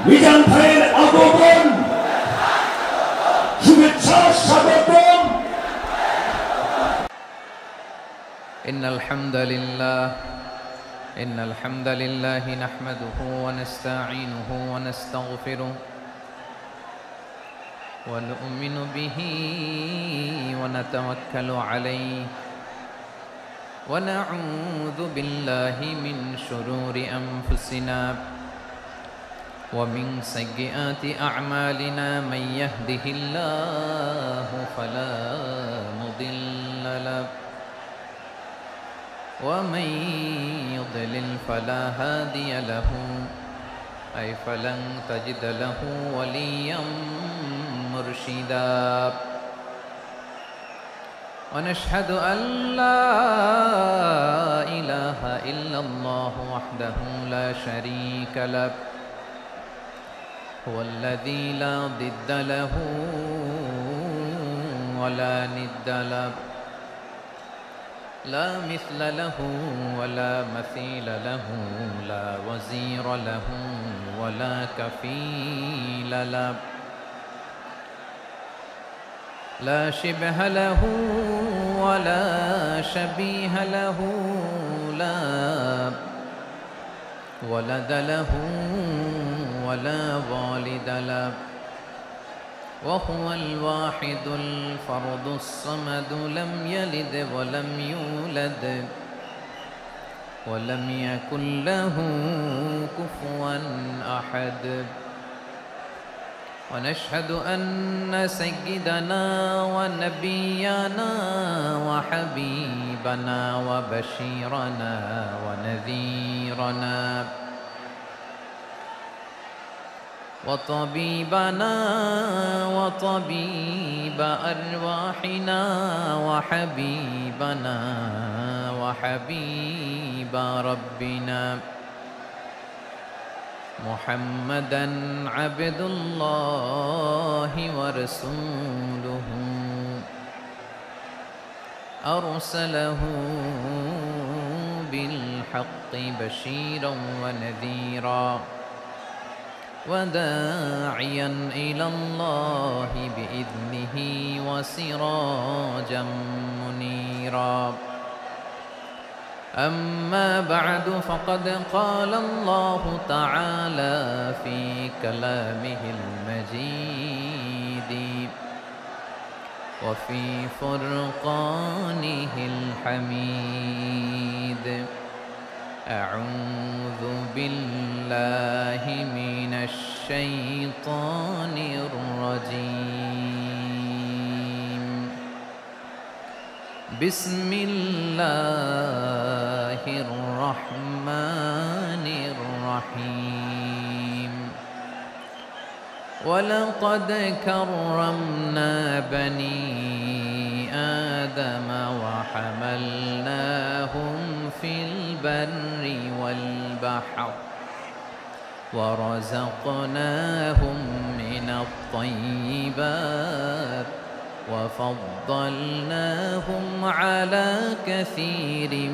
মিজান ভাইয়ের আগমন শুভেচ্ছা স্বাগতম। إن الحمد لله نحمده ونستعينه ونستغفره ونؤمن به ونتوكل عليه ونعوذ بالله من شرور أنفسنا ومن سيئات أعمالنا من يهده الله فلا مضل له ومن يضلل فلا هادي له أي فلن تجد له وليا مرشدا ونشهد أن لا إله إلا الله وحده لا شريك له هو الذي لا ضد له ولا ند له لا مثل له ولا مثيل له لا وزير له ولا كفيل له لا شبه له ولا شبيه له لا ولد له ولا والد له وهو الواحد الفرد الصمد لم يلد ولم يولد ولم يكن له كفوا أحد ونشهد أن سيدنا ونبينا وحبيبنا وبشيرنا ونذيرنا وطبيبنا وطبيب أرواحنا وحبيبنا وحبيب ربنا محمدا عبد الله ورسوله أرسله بالحق بشيرا ونذيرا وداعيا إلى الله بإذنه وسراجا منيرا أما بعد فقد قال الله تعالى في كلامه المجيد وفي فرقانه الحميد أعوذ بالله من الشيطان الرجيم بسم الله الرحمن الرحيم ولقد كرمنا بني آدم وحملناهم في البر والبحر ورزقناهم من الطيبات وفضلناهم على كثير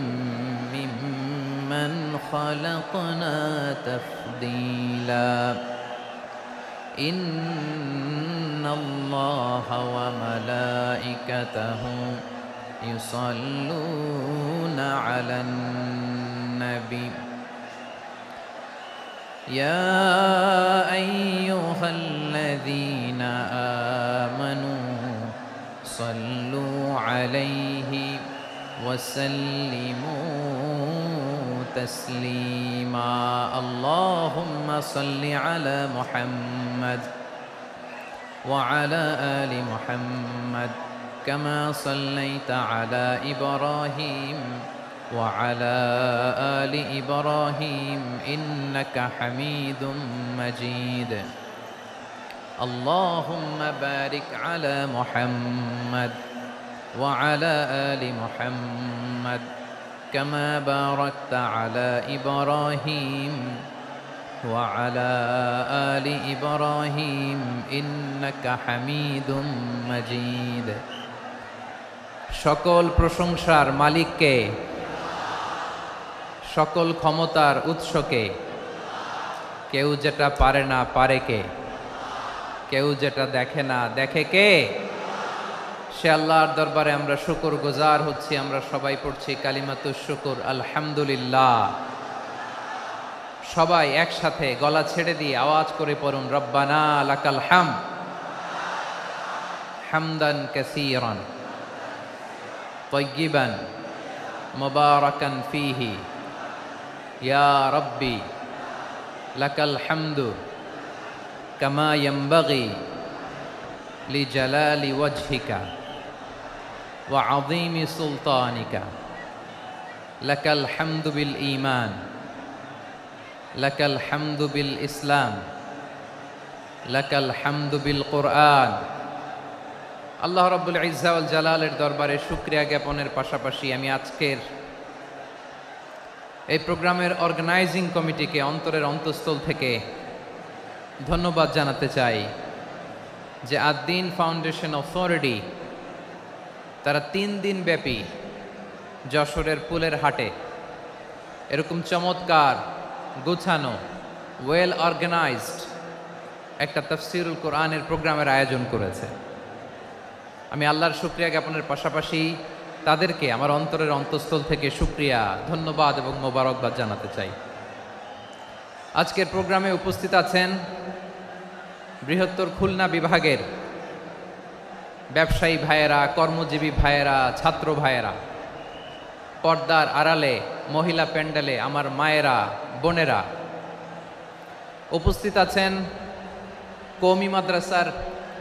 ممن خلقنا تفضيلا إن الله وملائكته يصلون على النبي يا أيها الذين آمنوا صلوا عليه وسلموا تسليما اللهم صل على محمد وعلى آل محمد كما صليت على إبراهيم وعلى آل إبراهيم إنك حميد مجيد اللهم بارك على محمد وعلى آل محمد كما باركت على إبراهيم وعلى آل إبراهيم إنك حميد مجيد সকল প্রশংসার মালিককে, সকল ক্ষমতার উৎসকে। কেউ যেটা পারে না পারে কে, কেউ যেটা দেখে না দেখে কে? সে আল্লাহর দরবারে আমরা শুকরগুজার হচ্ছি। আমরা সবাই পড়ছি কালিমাতুশ শুকর, আলহামদুলিল্লাহ। সবাই একসাথে গলা ছেড়ে দিয়ে আওয়াজ করে পড়ুন, রব্বানা লাকাল হামদ হামদান কাসীরান তাইয়িবান মুবারাকান ফীহি ইয়া রাব্বি লাকাল হামদু কামা ইয়ানবাগি লিজালালি ওয়াজহিকা ওয়া আযীমি সুলতানিকা লাকাল হামদু বিল ঈমান লাকাল হামদু বিল ইসলাম লাকাল হামদু বিল কুরআন। আল্লাহ রাব্বুল ইজ্জা ওয়াল জালালের দরবারে শুকরিয়া জ্ঞাপনের পাশাপাশি আমি আজকের এই প্রোগ্রামের অর্গানাইজিং কমিটিকে অন্তরের অন্তঃস্থল থেকে ধন্যবাদ জানাতে চাই যে আদ-দ্বীন ফাউন্ডেশন অথরিটি তারা 3 দিন ব্যাপী যশোরের পুলের হাটে এরকম চমৎকার গোছানো ওয়েল অর্গানাইজড একটা তাফসীরুল কোরআনের প্রোগ্রামের আয়োজন করেছে। আমি আল্লাহর শুকরিয়া জ্ঞাপনের পাশাপাশি তাদেরকে আমার অন্তরের অন্তঃস্থল থেকে শুকরিয়া, ধন্যবাদ এবং মোবারকবাদ জানাতে চাই। আজকের প্রোগ্রামে উপস্থিত আছেন বৃহত্তর খুলনা বিভাগের ব্যবসায়ী ভাইয়েরা, কর্মজীবী ভাইয়েরা, ছাত্র ভাইয়েরা, পর্দার আড়ালে মহিলা প্যান্ডেলে আমার মায়েরা, বোনেরা। উপস্থিত আছেন কওমি মাদ্রাসার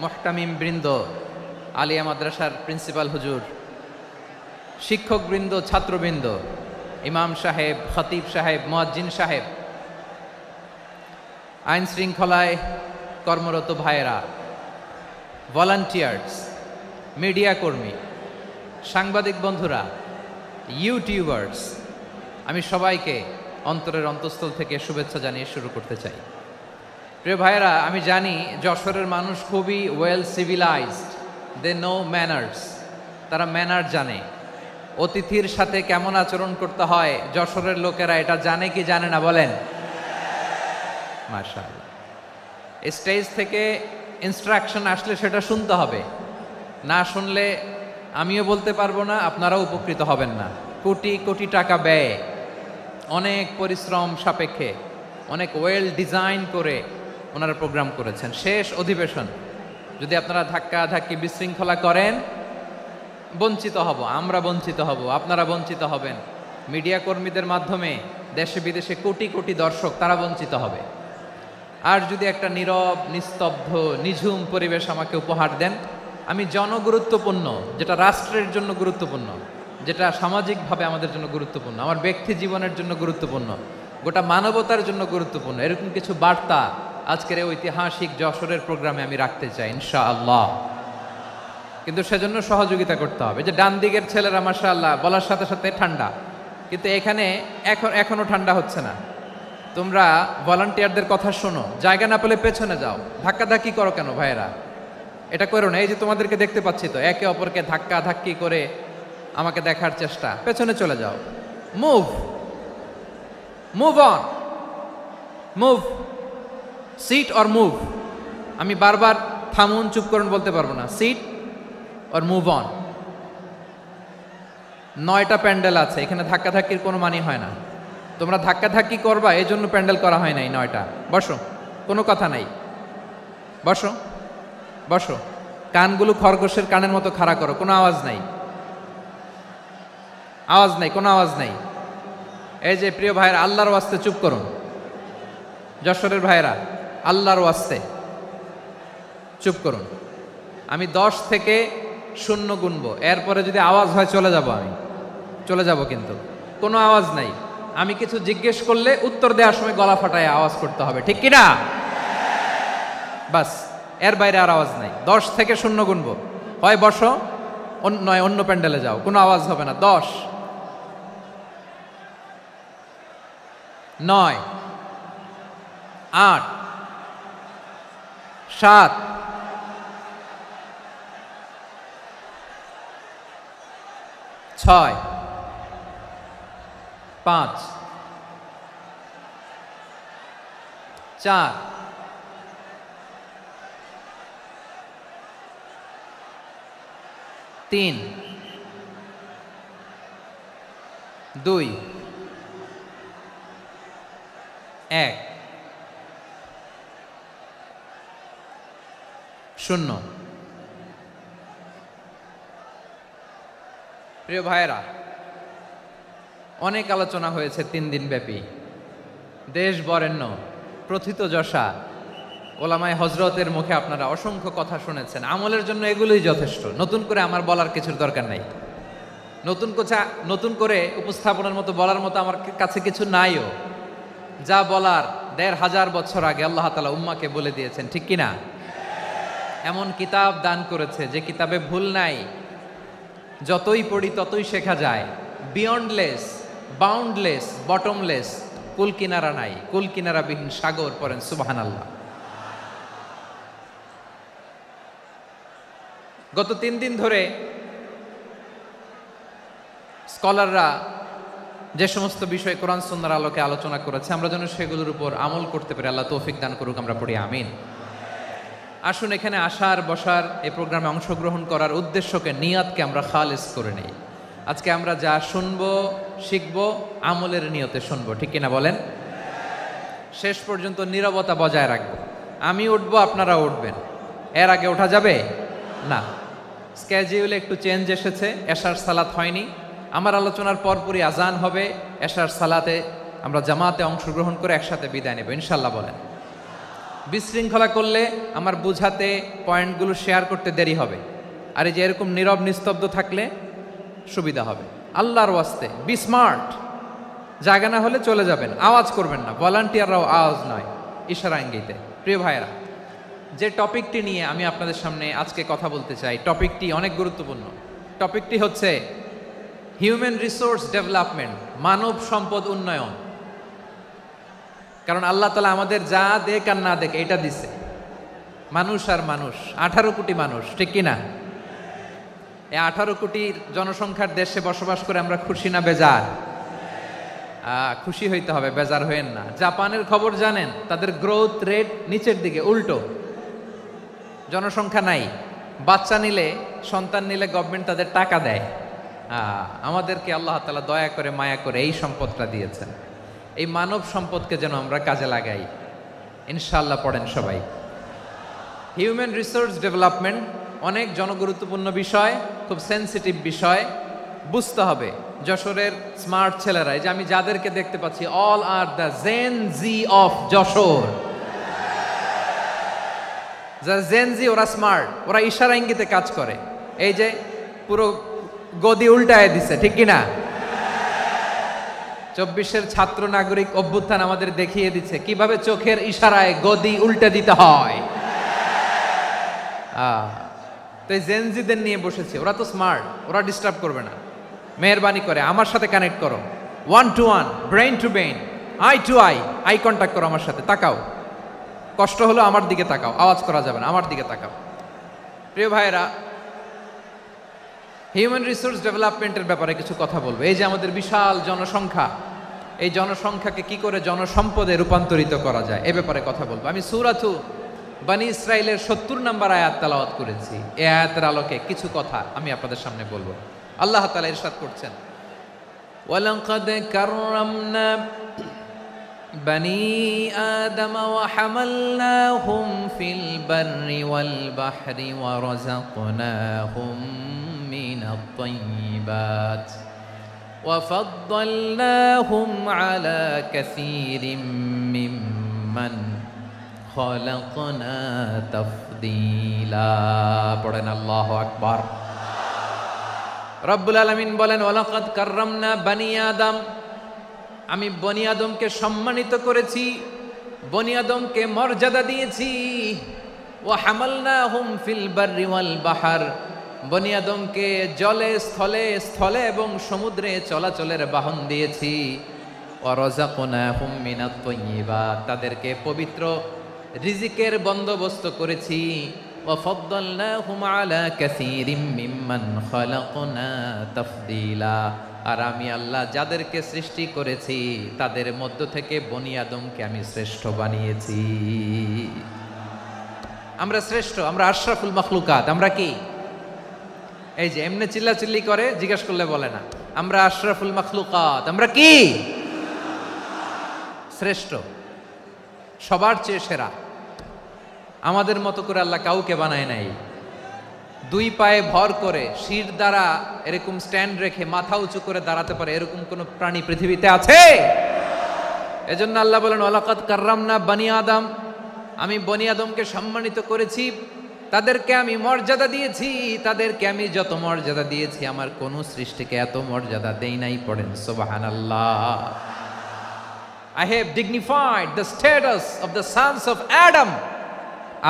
মুহতামিম বৃন্দ, আলিয়া মাদ্রাসার প্রিন্সিপাল হুজুর, শিক্ষকবৃন্দ, ছাত্রবৃন্দ, ইমাম সাহেব, খতিব সাহেব, মুয়াজ্জিন সাহেব, আইন শৃঙ্খলায় কর্মরত ভাইয়েরা, ভলান্টিয়ার্স, মিডিয়া কর্মী, সাংবাদিক বন্ধুরা, ইউটিউবার্স, আমি সবাইকে অন্তরের অন্তঃস্থল থেকে শুভেচ্ছা জানিয়ে শুরু করতে চাই। প্রিয় ভাইয়েরা, আমি জানি যশোরের মানুষ খুবই well civilised, they know manners, তারা ম্যানার জানে। অতিথির সাথে কেমন আচরণ করতে হয় যশোরের লোকেরা এটা জানে কি জানে না বলেন? মাশাআল্লাহ। স্টেজ থেকে ইনস্ট্রাকশন আসলে সেটা শুনতে হবে, না শুনলে আমিও বলতে পারবো না, আপনারাও উপকৃত হবেন না। কোটি কোটি টাকা ব্যয়, অনেক পরিশ্রম সাপেক্ষে, অনেক ওয়েল ডিজাইন করে ওনারা প্রোগ্রাম করেছেন। শেষ অধিবেশন যদি আপনারা ধাক্কা ধাক্কি বিশৃঙ্খলা করেন, বঞ্চিত হব, আমরা বঞ্চিত হব, আপনারা বঞ্চিত হবেন। মিডিয়া কর্মীদের মাধ্যমে দেশে বিদেশে কোটি কোটি দর্শক তারা বঞ্চিত হবে। আর যদি একটা নীরব, নিস্তব্ধ, নিঝুম পরিবেশ আমাকে উপহার দেন, আমি জনগুরুত্বপূর্ণ, যেটা রাষ্ট্রের জন্য গুরুত্বপূর্ণ, যেটা সামাজিকভাবে আমাদের জন্য গুরুত্বপূর্ণ, আমার ব্যক্তি জীবনের জন্য গুরুত্বপূর্ণ, গোটা মানবতার জন্য গুরুত্বপূর্ণ, এরকম কিছু বার্তা আজকের এই ঐতিহাসিক যশোরের প্রোগ্রামে আমি রাখতে চাই ইনশাআল্লাহ। কিন্তু সেজন্য সহযোগিতা করতে হবে। যে ডান দিকের ছেলেরা মাশাআল্লাহ বলার সাথে সাথে ঠান্ডা, কিন্তু এখানে এখনো ঠান্ডা হচ্ছে না। তোমরা ভলান্টিয়ারদের কথা শোনো, জায়গা না পেলে পেছনে যাও, ধাক্কাধাক্কি করো কেন ভাইয়েরা? এটা করো না। এই যে তোমাদেরকে দেখতে পাচ্ছি তো, একে অপরকে ধাক্কা ধাক্কি করে আমাকে দেখার চেষ্টা, পেছনে চলে যাও। Move move on, move, sit or move. আমি বারবার থামুন, চুপ করুন বলতে পারবো না। Sit or move on. 9টা প্যান্ডেল আছে, এখানে ধাক্কাধাক্কির কোনো মানি হয় না। তোমরা ধাক্কাধাক্কি করবা, এই জন্য প্যান্ডেল করা হয় নাই 9টা। বসো, কোনো কথা নাই, বসো বসো। কানগুলো খরগোশের কানের মতো খাড়া করো, কোনো আওয়াজ নাই, আওয়াজ নাই, কোনো আওয়াজ নাই। এই যে প্রিয় ভাইয়েরা, আল্লাহর ওয়াস্তে চুপ করুন। যশোরের ভাইয়েরা, আল্লাহর ওয়াস্তে চুপ করুন। আমি 10 থেকে 0 গুনবো, এরপরে যদি আওয়াজ হয় চলে যাব, আমি চলে যাব, কিন্তু কোনো আওয়াজ নাই। আমি কিছু জিজ্ঞেস করলে উত্তর দেওয়ার সময় গলা ফাটায় আওয়াজ করতে হবে, ঠিক কিনা? বাস, এর বাইরে আর আওয়াজ নাই। 10 থেকে 0 গুনবো, হয় বসো, নয় অন্য প্যান্ডেলে যাও, কোনো আওয়াজ হবে না। 10, 9 8 7 6 5 4 3 2 1 শূন্য। প্রিয় ভাইয়েরা, অনেক আলোচনা হয়েছে 3 দিন ব্যাপী। দেশ বরেণ্য প্রথিতযশা ওলামায়ে হজরতের মুখে আপনারা অসংখ্য কথা শুনেছেন। আমলের জন্য এগুলোই যথেষ্ট, নতুন করে আমার বলার কিছুর দরকার নাই। নতুন করে উপস্থাপনের মতো বলার মতো আমার কাছে কিছু নাইও। যা বলার 1500 বছর আগে আল্লাহ তাআলা উম্মাকে বলে দিয়েছেন, ঠিক কিনা? এমন কিতাব দান করেছে যে কিতাবে ভুল নাই, যতই পড়ি ততই শেখা যায়। বিয়ন্ডলেস, বাউন্ডলেস, বটমলেস, কুল কিনারা নাই, কুল কিনারা বিহীন সাগর। পড়েন সুবহানাল্লাহ। গত 3 দিন ধরে স্কলাররা যে সমস্ত বিষয় কোরআন সুন্নাহর আলোকে আলোচনা করেছে, আমরা যেন সেগুলোর উপর আমল করতে পারি। আল্লাহ তৌফিক দান করুক, আমরা পড়ি আমিন। আসুন এখানে আসার বসার এই প্রোগ্রামে অংশগ্রহণ করার উদ্দেশ্যকে, নিয়াতকে আমরা খালেস করে নেই। আজকে আমরা যা শুনবো শিখবো আমলের নিয়তে শুনবো, ঠিক কিনা বলেন? শেষ পর্যন্ত নীরবতা বজায় রাখবো। আমি উঠবো, আপনারা উঠবেন। এর আগে ওঠা যাবে না। স্কেজিউলে একটু চেঞ্জ এসেছে, এশার সালাত হয়নি। আমার আলোচনার পরপরই আজান হবে। এশার সালাতে আমরা জামাতে অংশগ্রহণ করে একসাথে বিদায় নেব ইনশাল্লাহ। বলেন। বিশৃঙ্খলা করলে আমার বুঝাতে, পয়েন্টগুলো শেয়ার করতে দেরি হবে। আর এই যে এরকম নীরব নিস্তব্ধ থাকলে সুবিধা হবে। আল্লাহর ওয়াস্তে বি স্মার্ট। জায়গা না হলে চলে যাবেন, আওয়াজ করবেন না। ভলান্টিয়াররাও আওয়াজ নয়, ইশারা ইঙ্গিতে। প্রিয় ভাইয়েরা, যে টপিকটি নিয়ে আমি আপনাদের সামনে আজকে কথা বলতে চাই, টপিকটি অনেক গুরুত্বপূর্ণ। টপিকটি হচ্ছে হিউম্যান রিসোর্স ডেভেলপমেন্ট, মানব সম্পদ উন্নয়ন। কারণ আল্লাহ তাআলা আমাদের যা দেখ আর না দেখ এটা দিছে। মানুষ আর মানুষ, 18 কোটি মানুষ, ঠিক কিনা? এই 18 কোটির জনসংখ্যার দেশে বসবাস করে আমরা খুশি না বেজার? খুশি হইতে হবে, বেজার হইেন না। জাপানের খবর জানেন? তাদের গ্রোথ রেট নিচের দিকে, উল্টো। জনসংখ্যা নাই, বাচ্চা নিলে, সন্তান নিলে গভর্নমেন্ট তাদের টাকা দেয়। আমাদেরকে আল্লাহ তাআলা দয়া করে, মায়া করে এই সম্পদটা দিয়েছেন। এই মানব সম্পদকে যেন আমরা কাজে লাগাই ইনশাআল্লাহ। পড়েন সবাই। হিউম্যান রিসোর্স ডেভেলপমেন্ট অনেক জনগুরুত্বপূর্ণ বিষয়, খুব সেন্সিটিভ বিষয়। বুঝতে হবে যশোরের স্মার্ট ছেলেরা, এই যে আমি যাদেরকে দেখতে পাচ্ছি, all are the Gen Z of Jashore. যারা জেন জি, ওরা স্মার্ট, ওরা ইশারা ইঙ্গিতে কাজ করে। এই যে পুরো গদি উল্টায় দিছে, ঠিক কিনা? 24-এর ছাত্র নাগরিক অভ্যুত্থান আমাদের দেখিয়ে দিচ্ছে কিভাবে চোখের ইশারায় গদি উল্টে দিতে হয়। তো এই জেনজিদের নিয়ে বসেছে, ওরা তো স্মার্ট, ওরা ডিস্টার্ব করবে না। মেহরবানি করে আমার সাথে কানেক্ট করো, 1 to 1, brain to brain, eye to eye contact করো আমার সাথে। তাকাও, কষ্ট হলো আমার দিকে তাকাও, আওয়াজ করা যাবে না, আমার দিকে তাকাও। প্রিয় ভাইয়েরা, হিউম্যান রিসোর্স ডেভেলপমেন্টের ব্যাপারে কিছু কথা বলবো। এই যে আমাদের বিশাল জনসংখ্যা, এই জনসংখ্যাকে কি করে জনসম্পদে রূপান্তরিত করা যায় এ ব্যাপারে কথা বলবো। আমি সূরাতু বনী ইসরাইলের 70 নম্বর আয়াত তেলাওয়াত করেছি। এই আয়াতের আলোকে কিছু কথা আমি আপনাদের সামনে বলবো। আল্লাহ তাআলা ইরশাদ করছেন, ওয়ালাকাদ কাররামনা বনী আদম ওয়া হামালনাহুম ফিল বাররি ওয়াল বাহরি ওয়া রাযাকনাহুম মিনাত তাইয়্যিবাত ওয়া ফাদ্দালনাহুম আলা কাসীরিম মিম্মান খালাকনা তাফদীলা। পড়েন আল্লাহু আকবার। রব্বুল আলামিন বলেন, ওয়ালাকাদ কাররামনা বনী আদম, আমি বনী আদমকে সম্মানিত করেছি, বনী আদমকে মর্যাদা দিয়েছি। ওয়া হামালনাহুম ফিল বাররি ওয়াল বাহর, বনী আদমকে জলে স্থলে এবং সমুদ্রে চলাচলের বাহন দিয়েছি। ওয়া রাযাকনাহুম মিনাত তাইয়্যিবাত, তাদেরকে পবিত্র রিজিকের বন্দোবস্ত করেছি। ওয়া ফাদ্দালনাহুম আলা কাসীরিম মিম্মান খালাকনা তাফদীলা, আর আমি আল্লাহ যাদেরকে সৃষ্টি করেছি তাদের মধ্য থেকে বনি আদমকে আমি শ্রেষ্ঠ বানিয়েছি। আমরা শ্রেষ্ঠ, আমরা আশরাফুল মাখলুকাত। আমরা কি এই যে এমনি চিল্লাচিল্লি করে জিজ্ঞেস করলে বলে না, আমরা আশরাফুল মাখলুকাত। আমরা কি শ্রেষ্ঠ, সবার চেয়ে সেরা। আমাদের মতো করে আল্লাহ কাউকে বানায় নাই। দুই পায়ে ভর করে শির দ্বারা এরকম স্ট্যান্ড রেখে মাথা উঁচু করে দাঁড়াতে পারে এরকম কোন প্রাণী পৃথিবীতে আছে? এজন্য আল্লাহ বলেন ওয়ালাকাদ কাররামনা বানি আদম, আমি বনি আদমকে সম্মানিত করেছি, তাদেরকে আমি মর্যাদা দিয়েছি। তাদেরকে আমি যত মর্যাদা দিয়েছি আমার কোন সৃষ্টিকে এত মর্যাদা দেই নাই। পড়েন সুবহানাল্লাহ। I have dignified the status of the sons of Adam.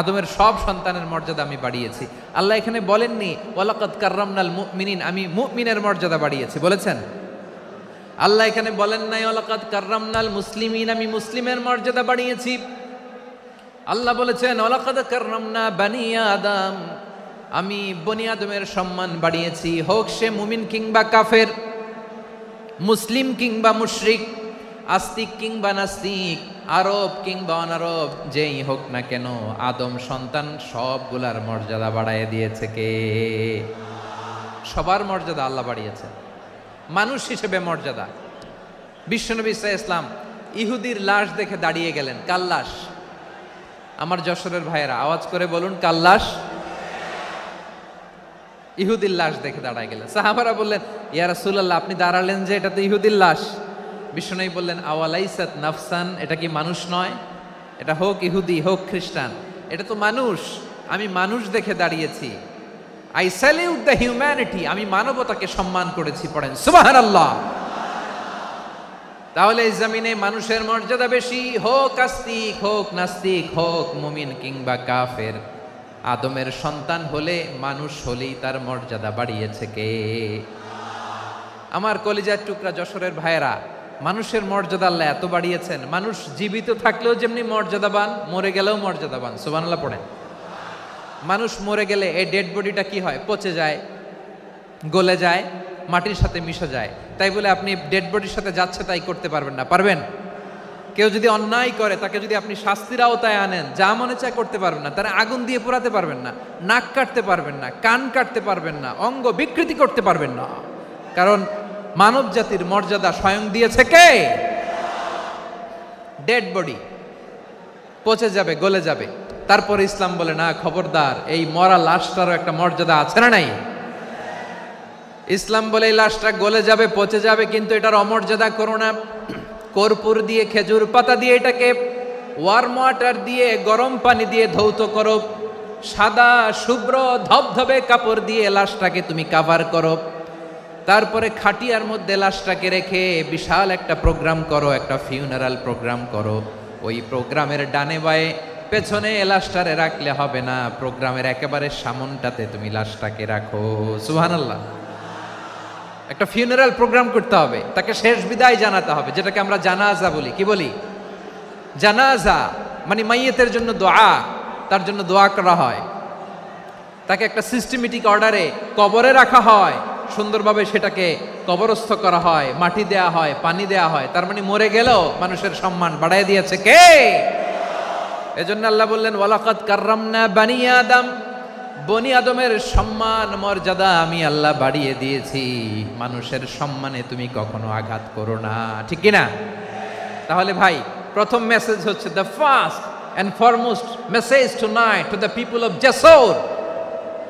আদমের সব সন্তানের মর্যাদা আমি বাড়িয়েছি। আল্লাহ এখানে বলেননি ওয়ালাকাদ কাররামনাল মুমিনিন, আমি মুমিনের মর্যাদা বাড়িয়েছি, বলেছেন? আল্লাহ এখানে বলেন নাই ওয়ালাকাদ কাররামনাল মুসলিমিন, আমি মুসলিমের মর্যাদা বাড়িয়েছি। আল্লাহ বলেছেন ওয়ালাকাদ কাররামনা বানি আদম, আমি বনি আদমের সম্মান বাড়িয়েছি। হোক সে মুমিন কিংবা কাফের, মুসলিম কিংবা মুশরিক, আস্তিক কিংবা নাস্তিক, আরব কিংবা অনারব, যেই হোক না কেন আদম সন্তান সবগুলার মর্যাদা বাড়ায় দিয়েছে কে? সবার মর্যাদা আল্লাহ বাড়িয়েছে। মানুষ হিসেবে মর্যাদা। বিশ্বনবী সাল্লাল্লাহু আলাইহি ওয়াসাল্লাম ইহুদির লাশ দেখে দাঁড়িয়ে গেলেন। কার লাশ? আমার যশোরের ভাইয়েরা আওয়াজ করে বলুন, কার লাশ? ইহুদির লাশ দেখে দাঁড়ায় গেলেন। সাহাবারা বললেন ইয়া রাসূলুল্লাহ, আপনি দাঁড়ালেন যে, এটা তো ইহুদির লাশ। বিশ্বনবী বললেন আওয়ালাইসাত নাফসান, এটা কি মানুষ নয়? এটা হোক ইহুদি হোক খ্রিস্টান, এটা তো মানুষ। আমি মানুষ দেখে দাঁড়িয়েছি। আই স্যালিউট দ্য হিউম্যানিটি, আমি মানবতাকে সম্মান করেছি। পড়েন সুবহানাল্লাহ। তাহলে এই জমিনে মানুষের মর্যাদা বেশি, হোক আস্তিক হোক নাস্তিক, হোক মুমিন কিংবা কাফের। আদমের সন্তান হলে, মানুষ হলেই তার মর্যাদা বাড়িয়েছে কে? আমার কলিজার টুকরা যশোরের ভাইয়েরা, মানুষের মর্যাদা আল্লাহ এত বাড়িয়েছেন, মানুষ জীবিত থাকলেও যেমনি মর্যাদাবান, মরে গেলেও মর্যাদাবান। সুবহানাল্লাহ পড়েন। মানুষ মরে গেলে এই ডেড বডিটা কি হয়? পচে যায়, গলে যায়, মাটির সাথে মিশে যায়। তাই বলে আপনি ডেড বডির সাথে যাচ্ছে তাই করতে পারবেন না। পারবেন? কেউ যদি অন্যায় করে তাকে যদি আপনি শাস্তির আওতায় আনেন, যা মনে চায় করতে পারবেন না। তারা আগুন দিয়ে পোড়াতে পারবেন না, নাক কাটতে পারবেন না, কান কাটতে পারবেন না, অঙ্গ বিকৃতি করতে পারবেন না। কারণ মানব জাতির মর্যাদা স্বয়ং দিয়েছে কে? ডেড বডি পচে যাবে, গলে যাবে। তারপরে ইসলাম বলে না, খবরদার, এই মরা লাশটারও একটা মর্যাদা আছে না নাই? ইসলাম বলে এই লাশটা গলে যাবে, পচে যাবে, কিন্তু এটার অমর্যাদা করো না। কর্পূর দিয়ে, খেজুর পাতা দিয়ে এটাকে ওয়ার্ম ওয়াটার দিয়ে, গরম পানি দিয়ে ধৌত করো। সাদা শুভ্র ধবধবে কাপড় দিয়ে লাশটাকে তুমি কাভার করো। তারপরে খাটিয়ার মধ্যে লাশটাকে রেখে বিশাল একটা প্রোগ্রাম করো, একটা ফিউনারাল প্রোগ্রাম করো। ওই প্রোগ্রামের ডানে বায়ে পেছনে লাশটারে রাখলে হবে না, প্রোগ্রামের একেবারে সামনটাতে তুমি লাশটাকে রাখো। সুবহানাল্লাহ। একটা ফিউনারাল প্রোগ্রাম করতে হবে, তাকে শেষ বিদায় জানাতে হবে, যেটাকে আমরা জানাজা বলি। কি বলি? জানাজা মানে মাইয়েতের জন্য দোয়া, তার জন্য দোয়া করা হয়। তাকে একটা সিস্টেমেটিক অর্ডারে কবরে রাখা হয়, সুন্দরভাবে সেটাকে কবরস্থ করা হয়, মাটি দেয়া হয়, পানি দেয়া হয়। তার মানে মরে গেলেও মানুষের সম্মান বাড়ায় দিয়েছে কে? এজন্য আল্লাহ বললেন ওয়ালাকাদ কাররামনা বানি আদম, বনি আদমের সম্মান মর্যাদা আমি আল্লাহ বাড়িয়ে দিয়েছি। মানুষের সম্মানে তুমি কখনো আঘাত করো না, ঠিক কিনা? তাহলে ভাই, প্রথম মেসেজ হচ্ছে, the first and foremost message tonight to the people of Jashore.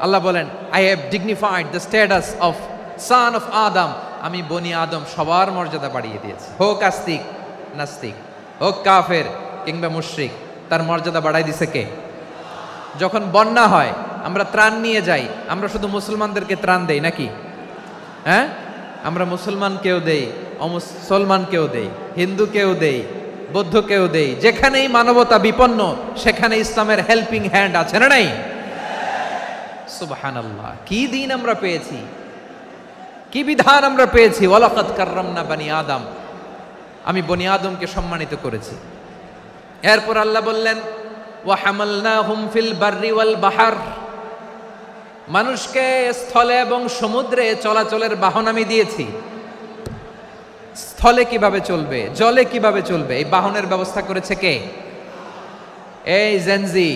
Allah বলেন I have dignified the status of son of Adam, আমি বনি আদম সবার মর্যাদা বাড়িয়ে দিয়েছি। হোক আস্তিক নাস্তিক, হোক কাফের কিংবা মুশরিক, তার মর্যাদা বাড়াই দিছে কে? যখন বন্যা হয় আমরা ত্রাণ নিয়ে যাই, আমরা শুধু মুসলমানদেরকে ত্রাণ দেই নাকি? হ্যাঁ, আমরা মুসলমানকেও দেই, অমুসলমানকেও দেই, হিন্দুকেও দেই, বৌদ্ধকেও দেই। যেখানেই মানবতা বিপন্ন সেখানে ইসলামের হেল্পিং হ্যান্ড আছে না নাই? সুবহানাল্লাহ। কি দিন আমরা পেয়েছি, কি বিধান আমরা পেয়েছি। ওয়ালাকাদ কাররামনা বানি আদম। আমি বনি আদমকে সম্মানিত করেছি। এরপর আল্লাহ বললেন ওয়া হামালনাহুম ফিল বাররি ওয়াল বাহার, মানুষকে স্থলে এবং সমুদ্রে চলাচলের বাহন আমি দিয়েছি। স্থলে কিভাবে চলবে, জলে কিভাবে চলবে, এই বাহনের ব্যবস্থা করেছে কে? এই জেনজি,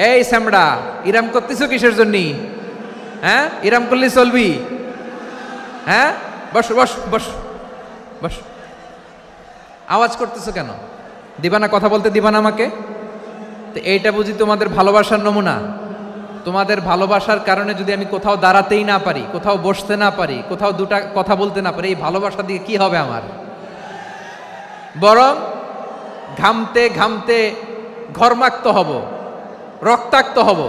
এই স্যামড়া, ইরাম করতেছো কিসের জন্য? হ্যাঁ, ইরাম করলে চলবি? হ্যাঁ, বস বস বস বস, আওয়াজ করতেছো কেন? দিবা না, কথা বলতে দিবা না আমাকে? তো এইটা বুঝি তোমাদের ভালোবাসার নমুনা? তোমাদের ভালোবাসার কারণে যদি আমি কোথাও দাঁড়াতেই না পারি, কোথাও বসতে না পারি, কোথাও দুটা কথা বলতে না পারি, এই ভালোবাসা দিয়ে কি হবে আমার? বরং ঘামতে ঘামতে ঘর্মাক্ত হব, রক্তাক্ত হব।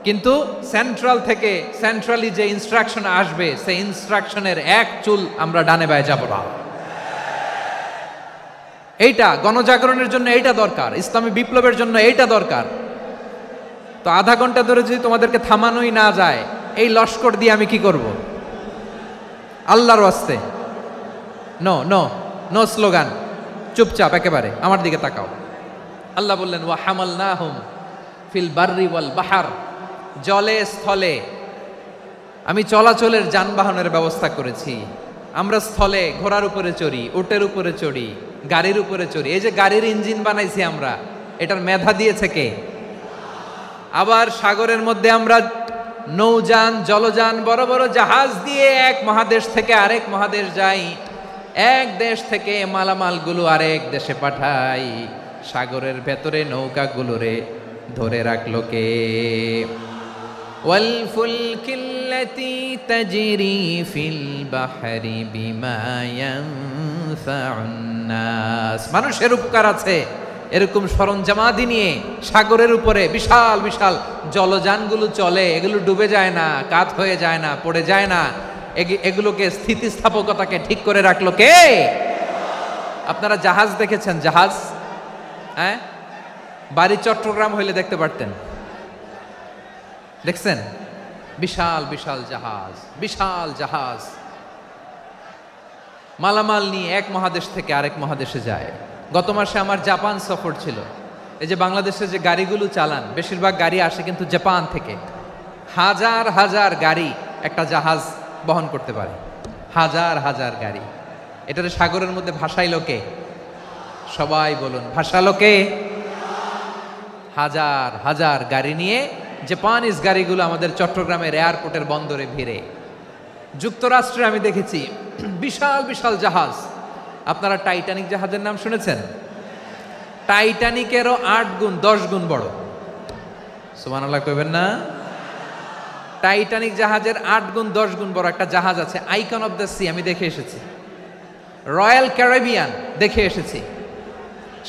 কিন্তু সেন্ট্রাল থেকে, সেন্ট্রালি যে ইনস্ট্রাকশন আসবে, সেই ইনস্ট্রাকশনের এক চুল আমরা ডানে বায়ে যাব না। এইটা গণজাগরণের জন্য এইটা দরকার, ইসলামী বিপ্লবের জন্য এইটা দরকার। তো আধা ঘন্টা ধরে যদি তোমাদেরকে থামানোই না যায়, এই লস্কর দিয়ে আমি কি করব? আল্লাহর ওয়াস্তে নো নো নো স্লোগান, চুপচাপ একেবারে আমার দিকে তাকাও। আল্লাহ বললেন ওয়া হামালনাহুম ফিল বাররি ওয়াল বাহার, জলে স্থলে আমি চলাচলের যানবাহনের ব্যবস্থা করেছি। আমরা স্থলে ঘোড়ার উপরে চড়ি, উটের উপরে চড়ি, গাড়ির উপরে চড়ি। এই যে গাড়ির ইঞ্জিন বানাইছি আমরা, এটার মেধা দিয়েছে কে? আবার সাগরের মধ্যে আমরা নৌযান, জলযান, বড় বড় জাহাজ দিয়ে এক মহাদেশ থেকে আরেক মহাদেশ যাই, এক দেশ থেকে মালামালগুলো আরেক দেশে পাঠাই। সাগরের ভেতরে নৌকাগুলোরে ধরে রাখলো কে? ওয়াল ফুলকিল্লাতি তাজরি ফিল বাহরি বিমা ইয়ানফাউন নাস, মানুষের উপকার আছে এরকম সরঞ্জামাদি নিয়ে সাগরের উপরে বিশাল বিশাল জলযানগুলো চলে। এগুলো ডুবে যায় না, কাত হয়ে যায় না, পড়ে যায় না। এগুলোকে স্থিতিস্থাপকতাকে ঠিক করে রাখলো কে? আপনারা জাহাজ দেখেছেন? জাহাজ, হ্যাঁ, বাড়ি চট্টগ্রাম হইলে দেখতে পারতেন। দেখছেন? বিশাল বিশাল জাহাজ, বিশাল জাহাজ মালামাল নিয়ে এক মহাদেশ থেকে আরেক মহাদেশে যায়। গত মাসে আমার জাপান সফর ছিল। এই যে বাংলাদেশে যে গাড়িগুলো চালান, বেশিরভাগ গাড়ি আসে কিন্তু জাপান থেকে। হাজার হাজার গাড়ি একটা জাহাজ বহন করতে পারে, হাজার হাজার গাড়ি। এটারে সাগরের মধ্যে ভাসাইলো কে? সবাই বলুন, ভাসালো কে? হাজার হাজার গাড়ি নিয়ে জাপানিজ গাড়িগুলো আমাদের চট্টগ্রামের এয়ারপোর্টের বন্দরে ভিড়ে। যুক্তরাষ্ট্রে আমি দেখেছি বিশাল বিশাল জাহাজ। আপনারা টাইটানিক জাহাজের নাম শুনেছেন? টাইটানিকেরও 8 গুণ 10 গুণ বড়। সুবহানাল্লাহ কইবেন না? টাইটানিক জাহাজের 8 গুণ 10 গুণ বড় একটা জাহাজ আছে, আইকন অফ দ্য সি, আমি দেখে এসেছি। রয়্যাল ক্যারিবিয়ান দেখে এসেছি।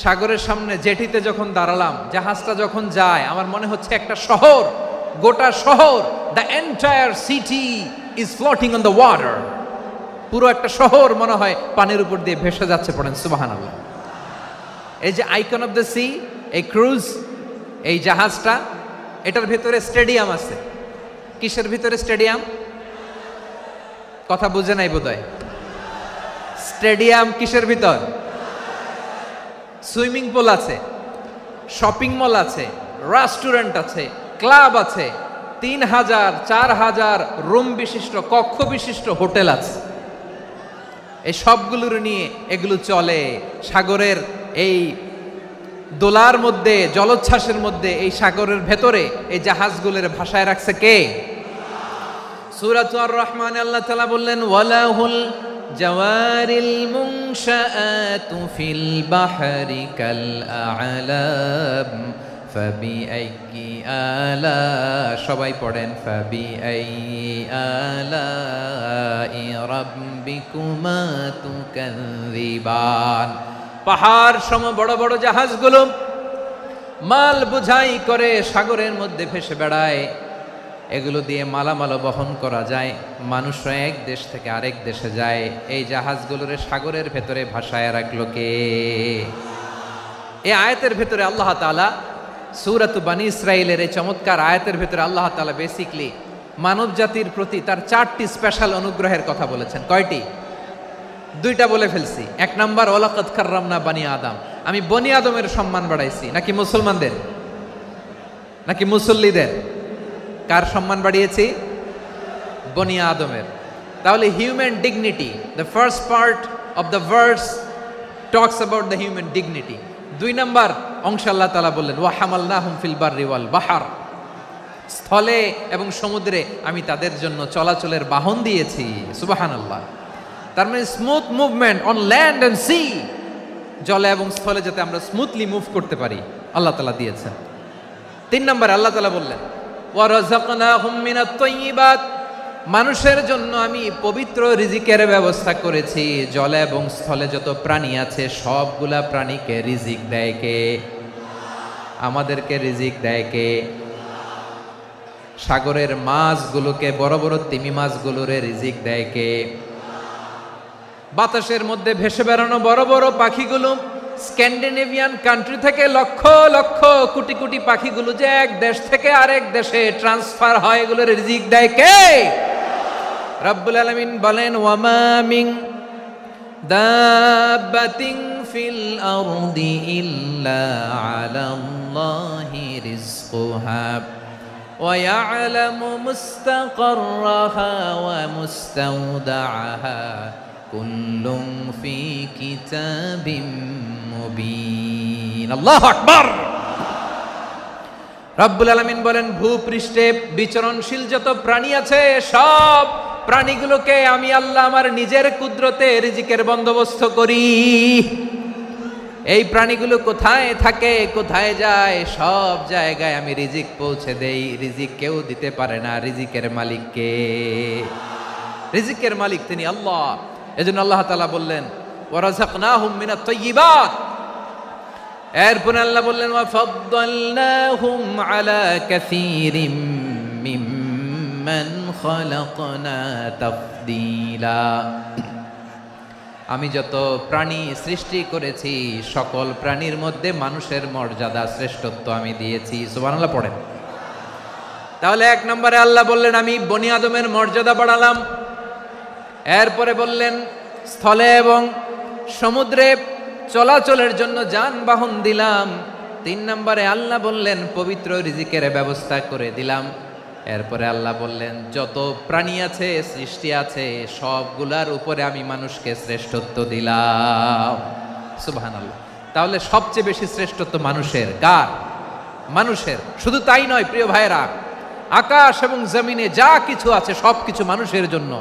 সাগরের সামনে জেটিতে যখন দাঁড়ালাম, জাহাজটা যখন যায়, আমার মনে হচ্ছে একটা শহর, গোটা শহর, the entire city is floating on the water. পুরো একটা শহর মনে হয় পানির উপর দিয়ে ভেসে যাচ্ছে। পড়েন সুবহানাল্লাহ। এই যে আইকন অফ দ্য সি, এই ক্রুজ, এই জাহাজটা, এটার ভিতরে স্টেডিয়াম আছে। কিসের ভিতরে স্টেডিয়াম? কথা বুঝে নাই বোধহয়। স্টেডিয়াম কিসের ভিতর? সুইমিং পুল আছে, শপিং মল আছে, রেস্টুরেন্ট আছে, ক্লাব আছে, 3000 4000 রুম বিশিষ্ট, কক্ষ বিশিষ্ট হোটেল আছে। এই সবগুলোর নিয়ে এগুলো চলে সাগরের এই দোলার মধ্যে, জলোচ্ছ্বাসের মধ্যে। এই সাগরের ভেতরে এই জাহাজগুলোর ভাষায় রাখছে কে? সূরাতুর আর রহমানে আল্লাহ তাআলা বললেন ওয়ালাহুল জাওয়ারিল মুনশাআতু ফিল বাহরি কাল আ'লাম ফাবিআইয়ি আলা, সবাই পড়েন ফাবিআইয়ি আলাই রাব্বিকুমা তুকাযযিবান। পাহাড় সম বড় বড় জাহাজগুলো মাল বোঝাই করে সাগরের মধ্যে ভেসে বেড়ায়। এগুলো দিয়ে মালামাল বহন করা যায়, মানুষরা এক দেশ থেকে আরেক দেশে যায়। এই জাহাজগুলোর সাগরের ভেতরে ভাসায় রাখলো কে? এই আয়াতের ভেতরে আল্লাহ তাআলা সূরাত বানী ইসরাঈলের এই চমৎকার আয়াতের ভেতরে আল্লাহ তাআলা বেসিকলি মানব জাতির প্রতি তার 4টি স্পেশাল অনুগ্রহের কথা বলেছেন। কয়টি? দুইটা বলে ফেলছি। এক নাম্বার ওয়ালাকাদ কাররামনা বানি আদম, আমি বনি আদমের সম্মান বাড়াইছি। নাকি মুসলমানদের, নাকি মুসল্লিদের? কার সম্মান বাড়িয়েছি? বনি আদমের। তাহলে human dignity, the first part of the verse talks about the human dignity. দুই নাম্বার অংশে আল্লাহ তাআলা বললেন ওয়া হামালনাহুম ফিল বাররি ওয়াল বাহর, স্থলে এবং সমুদ্রে আমি তাদের জন্য চলাচলের বাহন দিয়েছি। সুবহানাল্লাহ। তার মানে smooth movement on land and sea, জলে এবং স্থলে যাতে আমরা স্মুথলি মুভ করতে পারি আল্লাহ তাআলা দিয়েছেন। তিন নম্বরে আল্লাহ তাআলা বললেন ওয়া রাযাকনাহুম মিনাত তাইয়্যিবাত, মানুষের জন্য আমি পবিত্র রিজিকের ব্যবস্থা করেছি। জলে এবং স্থলে যত প্রাণী আছে সবগুলা প্রাণীকে রিজিক দেয় কে? আমাদেরকে রিজিক দেয় কে? সাগরের মাছগুলোকে, বড় বড় তিমি মাছগুলোরে রিজিক দেয় কে? বাতাসের মধ্যে ভেসে বেড়ানো বড় বড় পাখিগুলো, স্ক্যান্ডিনেভিয়ান কান্ট্রি থেকে লক্ষ লক্ষ কোটি কোটি পাখিগুলো যে এক দেশ থেকে আরেক দেশে ট্রান্সফার হয়, এগুলোর রিজিক দেয় কে? রব্বুল আলামিন বলেন ওয়ামা মিন দাব্বাতিন ফিল আরদি ইল্লা আলাল্লাহি রিজকুহা ওয়া ইয়ালামু মুস্তাকাররাহা ওয়া মুস্তাওদাআহা কুল্লুম ফি কিতাবিম মুবিন। আল্লাহু আকবার। রব্বুল আলামিন বলেন ভূপৃষ্ঠে বিচরণশীল যত প্রাণী আছে সব প্রাণীগুলোকে আমি আল্লাহ আমার নিজের কুদরতে রিজিকের বন্দোবস্ত করি। এই প্রাণীগুলো কোথায় থাকে, কোথায় যায়, সব জায়গায় আমি রিজিক পৌঁছে দেই। রিজিক কেউ দিতে পারে না, রিজিকের মালিক কে? রিজিকের মালিক তিনি আল্লাহ। এজন্য আল্লাহ তাআলা বললেন ওয়া রাযাকনাহুম মিনাত তাইয়্যিবাত। এরপরে আল্লাহ বললেন ওয়া ফাদ্দালনাহুম আলা কাসীরিম মিম্মান খালাকনা তাফদীলা। আমি যত প্রাণী সৃষ্টি করেছি সকল প্রাণীর মধ্যে মানুষের মর্যাদা শ্রেষ্ঠত্ব আমি দিয়েছি। সুবহানাল্লাহ পড়েন। তাহলে এক নম্বরে আল্লাহ বললেন আমি বনি আদমের মর্যাদা বাড়ালাম। এরপরে বললেন স্থলে এবং সমুদ্রে চলাচলের জন্য যানবাহন দিলাম। তিন নম্বরে আল্লাহ বললেন পবিত্র রিজিকের ব্যবস্থা করে দিলাম। এরপরে আল্লাহ বললেন যত প্রাণী আছে, সৃষ্টি আছে, সবগুলার উপরে আমি মানুষকে শ্রেষ্ঠত্ব দিলাম। সুবহানাল্লাহ। তাহলে সবচেয়ে বেশি শ্রেষ্ঠত্ব মানুষের। কার? মানুষের। শুধু তাই নয় প্রিয় ভাইরা, আকাশ এবং জমিনে যা কিছু আছে সবকিছু মানুষের জন্য,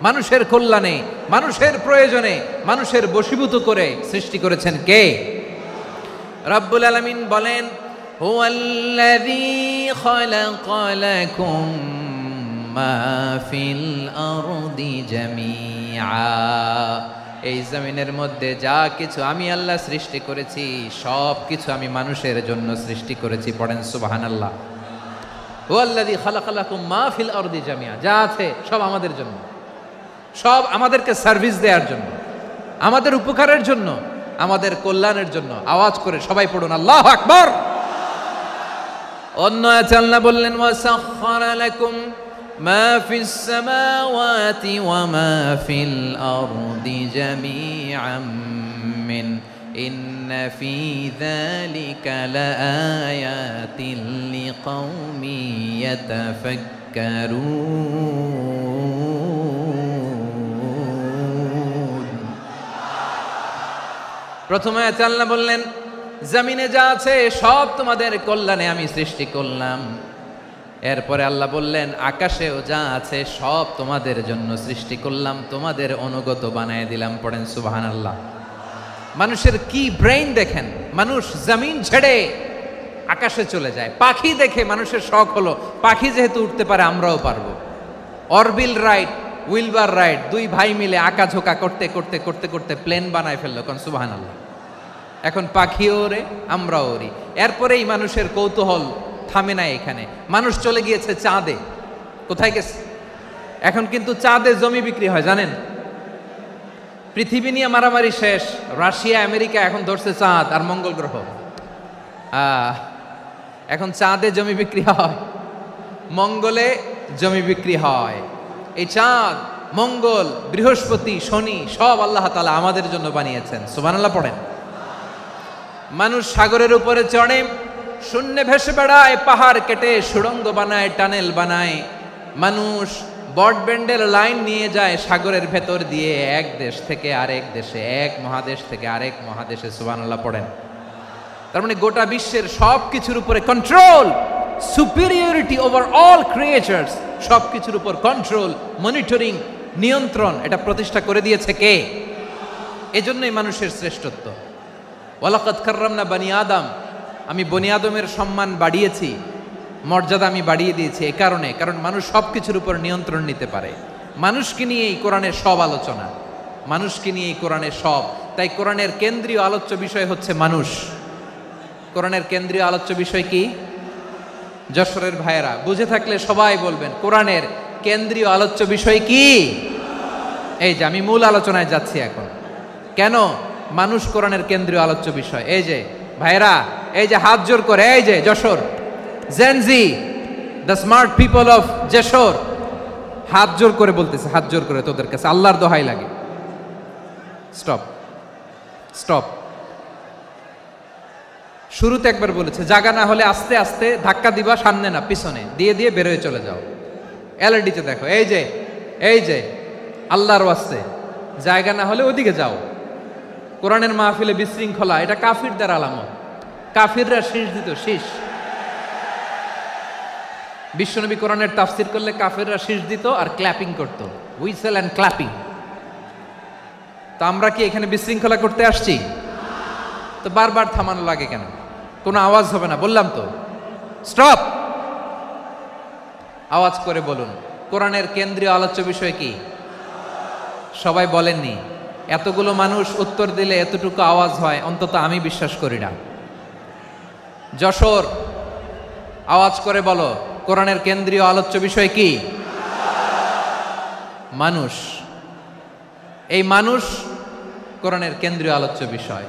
মানুষের কল্যাণে, মানুষের প্রয়োজনে, মানুষের বশীভূত করে সৃষ্টি করেছেন কে? রব্বুল আলামিন বলেন হুয়াল্লাযী খালাকা লাকুম মা ফিল আরদি জামিআ। এই জমিনের মধ্যে যা কিছু আমি আল্লাহ সৃষ্টি করেছি সব কিছু আমি মানুষের জন্য সৃষ্টি করেছি। পড়েন সুবহানাল্লাহ। হুয়াল্লাযী খালাকা লাকুম মা ফিল আরদি জামিআ, যা আছে সব আমাদের জন্য, সব আমাদেরকে সার্ভিস দেওয়ার জন্য, আমাদের উপকারের জন্য, আমাদের কল্যাণের জন্য। আওয়াজ করে সবাই পড়ুন আল্লাহু আকবার। অন্য আয়াতে আল্লাহ বললেন ওয়াসাখখারা লাকুম মা ফিস সামাওয়াতি ওয়া মা ফিল আরদি জামিআম মিন ইন্না ফি যালিকা লাআয়াতিন লিকাউমি ইয়াতাফাক্কারুন। প্রথমে আয়াতে আল্লাহ বললেন জমিনে যা আছে সব তোমাদের কল্যাণে আমি সৃষ্টি করলাম। এরপরে আল্লাহ বললেন আকাশেও যা আছে সব তোমাদের জন্য সৃষ্টি করলাম, তোমাদের অনুগত বানায় দিলাম। পড়েন সুবহানাল্লাহ। মানুষের কি ব্রেইন দেখেন, মানুষ জমিন ছেড়ে আকাশে চলে যায়। পাখি দেখে মানুষের শখ হলো পাখি যেহেতু উঠতে পারে আমরাও পারবো। অরবিল রাইট, উইলবার রাইট, দুই ভাই মিলে আঁকাঝোঁকা করতে করতে করতে করতে প্লেন বানায় ফেললো। কোন সুবহানাল্লাহ। এখন পাখিও ওরে, আমরাও ওরি। এরপরেই মানুষের কৌতূহল থামে না এখানে। মানুষ চলে গিয়েছে চাঁদে। কোথায় গেছে? এখন কিন্তু চাঁদে জমি বিক্রি হয় জানেন। পৃথিবী নিয়ে মারামারি শেষ। রাশিয়া আমেরিকা এখন ধরছে চাঁদ আর মঙ্গল গ্রহ। এখন চাঁদে জমি বিক্রি হয়, মঙ্গলে জমি বিক্রি হয়। এই চাঁদ মঙ্গল, বৃহস্পতি, শনি সব আল্লাহ তাআলা আমাদের জন্য বানিয়েছেন। সুবহানাল্লাহ পড়েন। মানুষ সাগরের উপরে চড়ে, শূন্যে ভেসে বেড়ায়, পাহাড় কেটে সুড়ঙ্গ বানায়, টানেল বানায়। মানুষ ব্রডব্যান্ডের লাইন নিয়ে যায় সাগরের ভেতর দিয়ে, এক দেশ থেকে আরেক দেশে, এক মহাদেশ থেকে আরেক মহাদেশে। সুবহানাল্লাহ পড়েন। তার মানে গোটা বিশ্বের সব কিছুর উপরে control, superiority over all creatures, সব কিছুর উপর কন্ট্রোল, মনিটরিং, নিয়ন্ত্রণ, এটা প্রতিষ্ঠা করে দিয়েছে কে? এজন্যই মানুষের শ্রেষ্ঠত্ব। ওয়ালাকাদ কাররামনা বানি আদম, আমি বনি আদমের সম্মান বাড়িয়েছি, মর্যাদা আমি বাড়িয়ে দিয়েছি এই কারণে, কারণ মানুষ সব কিছুর উপর নিয়ন্ত্রণ নিতে পারে। মানুষকে নিয়ে এই কোরআনের সব আলোচনা, মানুষকে নিয়ে এই কোরআনের সব। তাই কোরআনের কেন্দ্রীয় আলোচ্য বিষয় হচ্ছে মানুষ। কোরআনের কেন্দ্রীয় আলোচ্য বিষয় কি? যশোরের ভাইয়েরা বুঝে থাকলে সবাই বলবেন, কোরআনের কেন্দ্রীয় আলোচ্য বিষয় কি? এই যে আমি মূল আলোচনায় যাচ্ছি এখন। কেন মানুষ কোরআনের কেন্দ্রীয় আলোচ্য বিষয়? এই যে ভাইয়েরা, এই যে হাত জোর করে, এই যে Jessore Gen Z, the smart people of Jessore, হাত জোর করে বলতেছে, হাত জোর করে তোদের কাছে আল্লাহর দোহাই লাগে, স্টপ স্টপ। শুরুতে একবার বলেছে, জায়গা না হলে আস্তে আস্তে ধাক্কা দিবা, সামনে না পিছনে দিয়ে দিয়ে বেরোয় চলে যাও। এলইডিতে দেখো, এই যে আল্লাহর ওয়াস্তে জায়গা না হলে ওদিকে যাও। কোরআনের মাহফিলে বিশৃঙ্খলা, এটা কাফিরদের আলামত। কাফিররা শীষ দিত, শীষ। বিশ্বনবী কোরআনের তাফসির করলে কাফিররা শীষ দিত আর ক্ল্যাপিং করত, হুইসেল অ্যান্ড ক্ল্যাপিং। তো আমরা কি এখানে বিশৃঙ্খলা করতে আসছি? তো বারবার থামানো লাগে কেন? কোনো আওয়াজ হবে না, বললাম তো, স্টপ। আওয়াজ করে বলুন, কোরআনের কেন্দ্রীয় আলোচ্য বিষয় কি? সবাই বলেননি। এতগুলো মানুষ উত্তর দিলে এতটুকু আওয়াজ হয়, অন্তত আমি বিশ্বাস করি না। যশোর, আওয়াজ করে বলো, কোরআনের কেন্দ্রীয় আলোচ্য বিষয় কি? মানুষ। এই মানুষ কোরআনের কেন্দ্রীয় আলোচ্য বিষয়।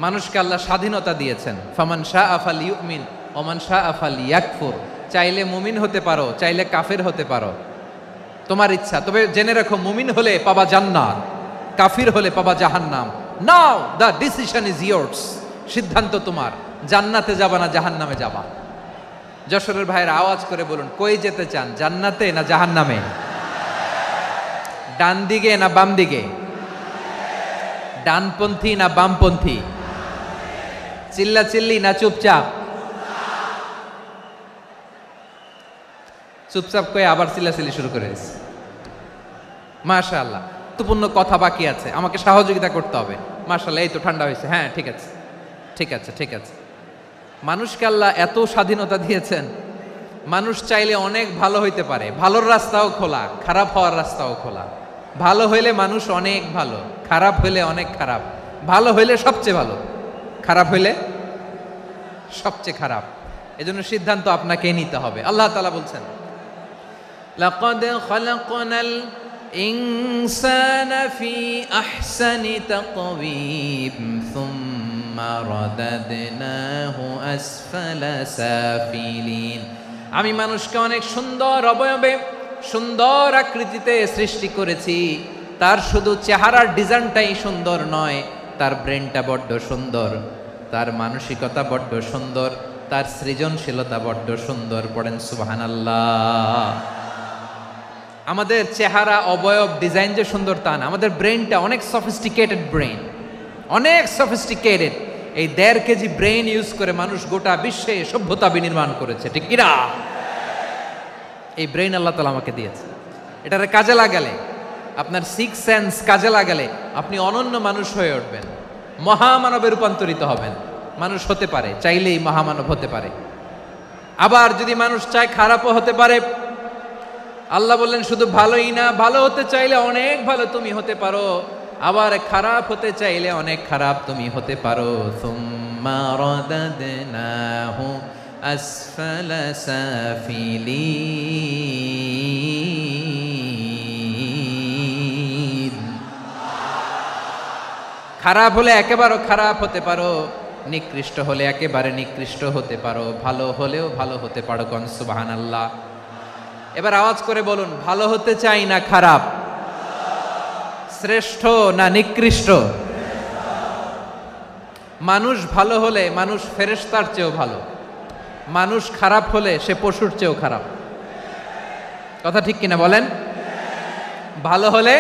মানুষকে আল্লাহ স্বাধীনতা দিয়েছেন। ফামান শাআ ফালইউমিন ওয়া মান শাআ ফালইয়াকফুর। চাইলে মুমিন হতে পারো, চাইলে কাফের হতে পারো, তোমার ইচ্ছা। তবে জেনে রাখো, মুমিন হলে পাবা জান্নাত, কাফির হলে পাবা জাহান্নাম। নাও দ্য ডিসিশন ইজ ইয়ার্স। সিদ্ধান্ত তোমার, জান্নাতে যাবা না জাহান্নামে যাবা। যশোরের ভাইয়ের আওয়াজ করে বলুন, কই যেতে চান, জান্নাতে না জাহান্নামে? ডান দিকে না বাম দিকে? ডানপন্থী না বামপন্থী? চিল্লা চিল্লি না চুপচাপ? চুপচাপ কয়ে আবার চিল্লাচিল্লি শুরু করে দিয়েছে। মাশাআল্লাহ, গুরুত্বপূর্ণ কথা বাকি আছে, আমাকে সহযোগিতা করতে হবে। মাশাআল্লাহ, এই তো ঠান্ডা হয়েছে। হ্যাঁ, ঠিক আছে ঠিক আছে ঠিক আছে। মানুষকে আল্লাহ এত স্বাধীনতা দিয়েছেন, মানুষ চাইলে অনেক ভালো হইতে পারে। ভালোর রাস্তাও খোলা, খারাপ হওয়ার রাস্তাও খোলা। ভালো হইলে মানুষ অনেক ভালো, খারাপ হইলে অনেক খারাপ। ভালো হইলে সবচেয়ে ভালো, খারাপ হইলে সবচেয়ে খারাপ। এজন্য সিদ্ধান্ত আপনাকেই নিতে হবে। আল্লাহ তাআলা বলছেন, লাকাদ খালাকনাল ইনসানা ফি আহসানি তাকওয়িম সুম্মা রাদাদনাহু আসফালা সাফিলিন। আমি মানুষকে অনেক সুন্দর অবয়বে, সুন্দর আকৃতিতে সৃষ্টি করেছি। তার শুধু চেহারার ডিজাইনটাই সুন্দর নয়, তার ব্রেনটা বড্ড সুন্দর, তার মানসিকতা বড্ড সুন্দর, তার সৃজনশীলতা বড্ড সুন্দর। পড়েন সুবহানাল্লাহ। আমাদের চেহারা, অবয়ব, ডিজাইন যে সুন্দর তা না, আমাদের ব্রেনটা অনেক সফিস্টিকেটেড ব্রেন, অনেক সফিস্টিকেটেড। এই 1.5 কেজি ব্রেন ইউজ করে মানুষ গোটা বিশ্বে সভ্যতা বিনির্মাণ করেছে, ঠিক কিনা? এই ব্রেন আল্লাহ তাআলা আমাকে দিয়েছে। এটারে কাজে লাগালে, আপনার 6 সেন্স কাজে লাগালে আপনি অনন্য মানুষ হয়ে উঠবেন, মহামানবে রূপান্তরিত হবেন। মানুষ হতে পারে, চাইলেই মহামানব হতে পারে। আবার যদি মানুষ চায়, খারাপও হতে পারে। আল্লাহ বললেন শুধু ভালোই না, ভালো হতে চাইলে অনেক ভালো তুমি হতে পারো, আবার খারাপ হতে চাইলে অনেক খারাপ তুমি হতে পারো। সুম্মা রাদাদনাহু আসফালা সাফিলিন। খারাপ হলে একেবারে খারাপ হতে পারো, নিকৃষ্ট হলে একেবারে নিকৃষ্ট হতে পারো, ভালো হলেও ভালো হতে পারো। সুবহানাল্লাহ। এবার আওয়াজ করে বলুন, ভালো হতে চাই না খারাপ? শ্রেষ্ঠ না নিকৃষ্ট? মানুষ ভালো হলে মানুষ ফেরেশতার চেয়েও ভালো, মানুষ খারাপ হলে সে পশুর চেয়েও খারাপ। কথা ঠিক কিনা বলেন? ভালো হলে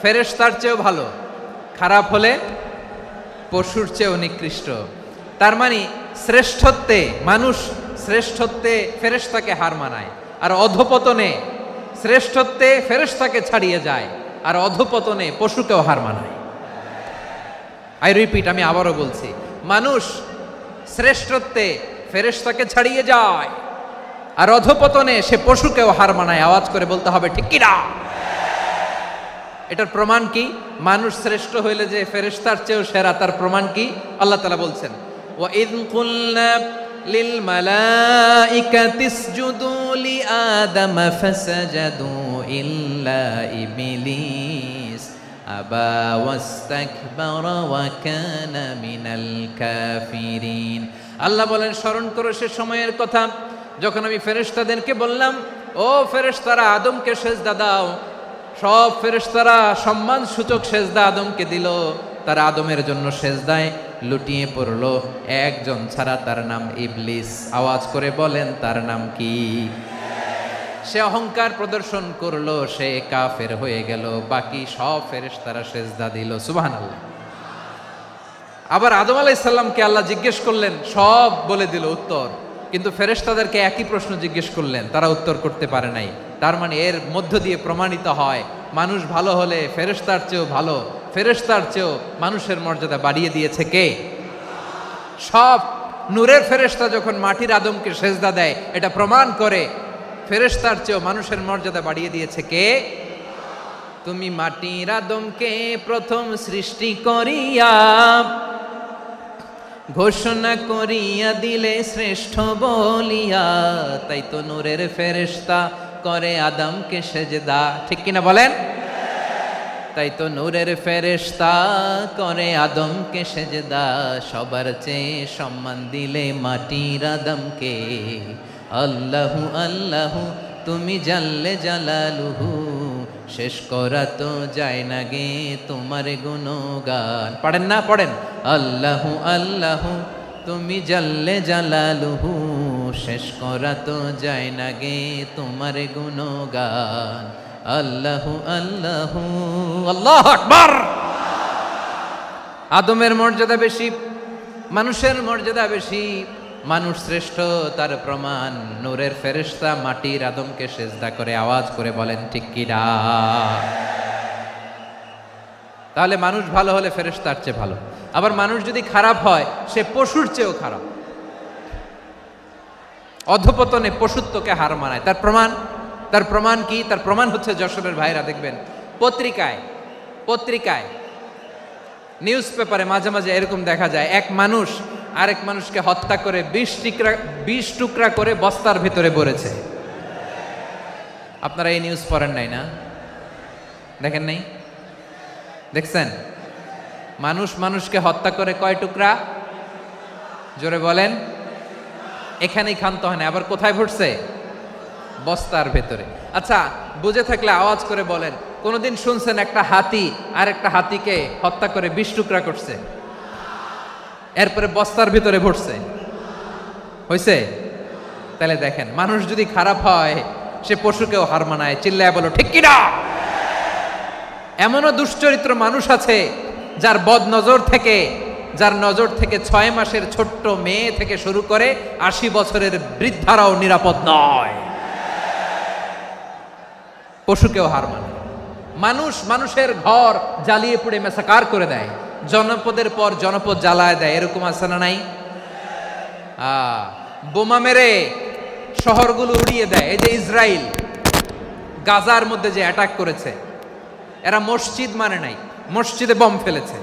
ফেরেশতার চেয়েও ভালো, খারাপ হলে পশুর চেয়েও নিকৃষ্ট। তার মানে শ্রেষ্ঠত্বে মানুষ, শ্রেষ্ঠত্বে ফেরেশতাকে হার মানায়, আর অধপতনে শ্রেষ্ঠত্বে ফেরেশতাকে ছাড়িয়ে যায়, আর অধপতনে পশুকেও হার মানায়। আই রিপিট, আমি আবারও বলছি, মানুষ শ্রেষ্ঠত্বে ফেরেশতাকে ছাড়িয়ে যায়, আর অধপতনে সে পশুকেও হার মানায়। আওয়াজ করে বলতে হবে ঠিক কি না? এটার প্রমাণ কি? মানুষ শ্রেষ্ঠ হইলে যে ফেরেশতার চেয়েও সেরা, তার প্রমাণ কি? আল্লাহ তাআলা বলছেন, ওয়া ইয কুলনা লিল মালাইকাতি ইসজুদু লি আদম ফাসাজাদু ইল্লা ইবলিস আবা ওয়াস্তাকবারা ওয়া কানা মিনাল কাফিরিন। আল্লাহ বলেন, স্মরণ করো সে সময়ের কথা যখন আমি ফেরেশতাদেরকে বললাম, ও ফেরেশতারা আদমকে সেজদা দাও। সব ফেরেশতারা সম্মান সূচক সেজদা আদমকে দিল, তারা আদমের জন্য সেজদায় লুটিয়ে পড়লো, একজন ছাড়া, তার নাম ইবলিস। আওয়াজ করে বলেন তার নাম কি? সে অহংকার প্রদর্শন করলো, সে কাফের হয়ে গেল, বাকি সব ফেরেশতারা সেজদা দিল। সুবহানাল্লাহ। আবার আদম আলাইহিস সালামকে আল্লাহ জিজ্ঞেস করলেন, সব বলে দিল উত্তর, কিন্তু ফেরেশতাদেরকে একই প্রশ্ন জিজ্ঞেস করলেন, তারা উত্তর করতে পারে নাই। তার মানে এর মধ্য দিয়ে প্রমাণিত হয়, মানুষ ভালো হলে ফেরেশতার চেয়েও ভালো, ফেরেশতার চেয়েও মানুষের মর্যাদা বাড়িয়ে দিয়েছে কে? সব নূরের ফেরেশতা যখন মাটির আদমকে সেজদা দেয়, এটা প্রমাণ করে ফেরেশতার চেয়েও মানুষের মর্যাদা বাড়িয়ে দিয়েছে কে? তুমি মাটির আদমকে প্রথম সৃষ্টি করিয়া ঘোষণা করিয়া দিলে শ্রেষ্ঠ বলিয়া, তাই তো নূরের ফেরেশতা করে আদমকে সেজদা। ঠিক কিনা বলেন? তাই তো নূরের ফেরেশতা করে আদমকে সেজদা, সবার চেয়ে সম্মান দিলে মাটির আদমকে। আল্লাহু আল্লাহু তুমি জাল্লে জালালুহু, শেষ করা তো যায় না গে তোমার গুণগান। পড়েন না? পড়েন। আল্লাহু আল্লাহু তুমি জাল্লে জালালুহু, শেষ করা তো যায় না গে তোমার গুণগান। আল্লাহু আল্লাহু, আল্লাহু আকবার। আদমের মর্যাদা বেশি, মানুষের মর্যাদা বেশি, মানুষ শ্রেষ্ঠ, তার প্রমাণ নূরের ফেরেশতা মাটির আদমকে সেজদা করে। আওয়াজ করে বলেন ঠিক কি না? তাহলে মানুষ ভালো হলে ফেরেশতার চেয়ে ভালো, আবার মানুষ যদি খারাপ হয় সে পশুর চেয়েও খারাপ, অধপতনে পশুত্বকে হার মানায়। তার প্রমাণ, তার প্রমাণ কি? তার প্রমাণ হচ্ছে যশোরের ভাইরা দেখবেন পত্রিকায় নিউজ পেপারে মাঝে মাঝে এরকম দেখা যায়, এক মানুষ আরেক মানুষকে হত্যা করে 20 টুকরা করে বস্তার ভিতরে ভরেছে। আপনারা এই নিউজ পড়েন নাই না? দেখেন নাই? দেখছেন? মানুষ মানুষকে হত্যা করে কয় টুকরা? জোরে বলেন। এখানেই ক্ষান্ত হয় না, আবার কোথায় ভরছে? বস্তার ভেতরে। আচ্ছা, বুঝে থাকলে আওয়াজ করে বলেন, কোনদিন শুনছেন একটা হাতি আর একটা হাতিকে হত্যা করে 20 টুকরা করছে, এরপরে বস্তার ভিতরে ভরছে? হইছে? তাহলে দেখেন, মানুষ যদি খারাপ হয় সে পশুকেও হার মানায়। চিল্লায় বলো ঠিক কি না? এমনও দুশ্চরিত্র মানুষ আছে যার যার নজর থেকে 6 মাসের ছোট্ট মেয়ে থেকে শুরু করে 80 বছরের বৃদ্ধারাও নিরাপদ নয়। পশুকেও হার মানে। মানুষের ঘর জ্বালিয়ে পুড়ে মেসাকার করে দেয়, জনপদের পর জনপদ জ্বালায় দেয়, এরকম আছে না নাই? বোমা মেরে শহরগুলো উড়িয়ে দেয়। এই যে ইসরায়েল গাজার মধ্যে যে অ্যাটাক করেছে, এরা মসজিদ মানে নাই, মসজিদে বম ফেলেছে।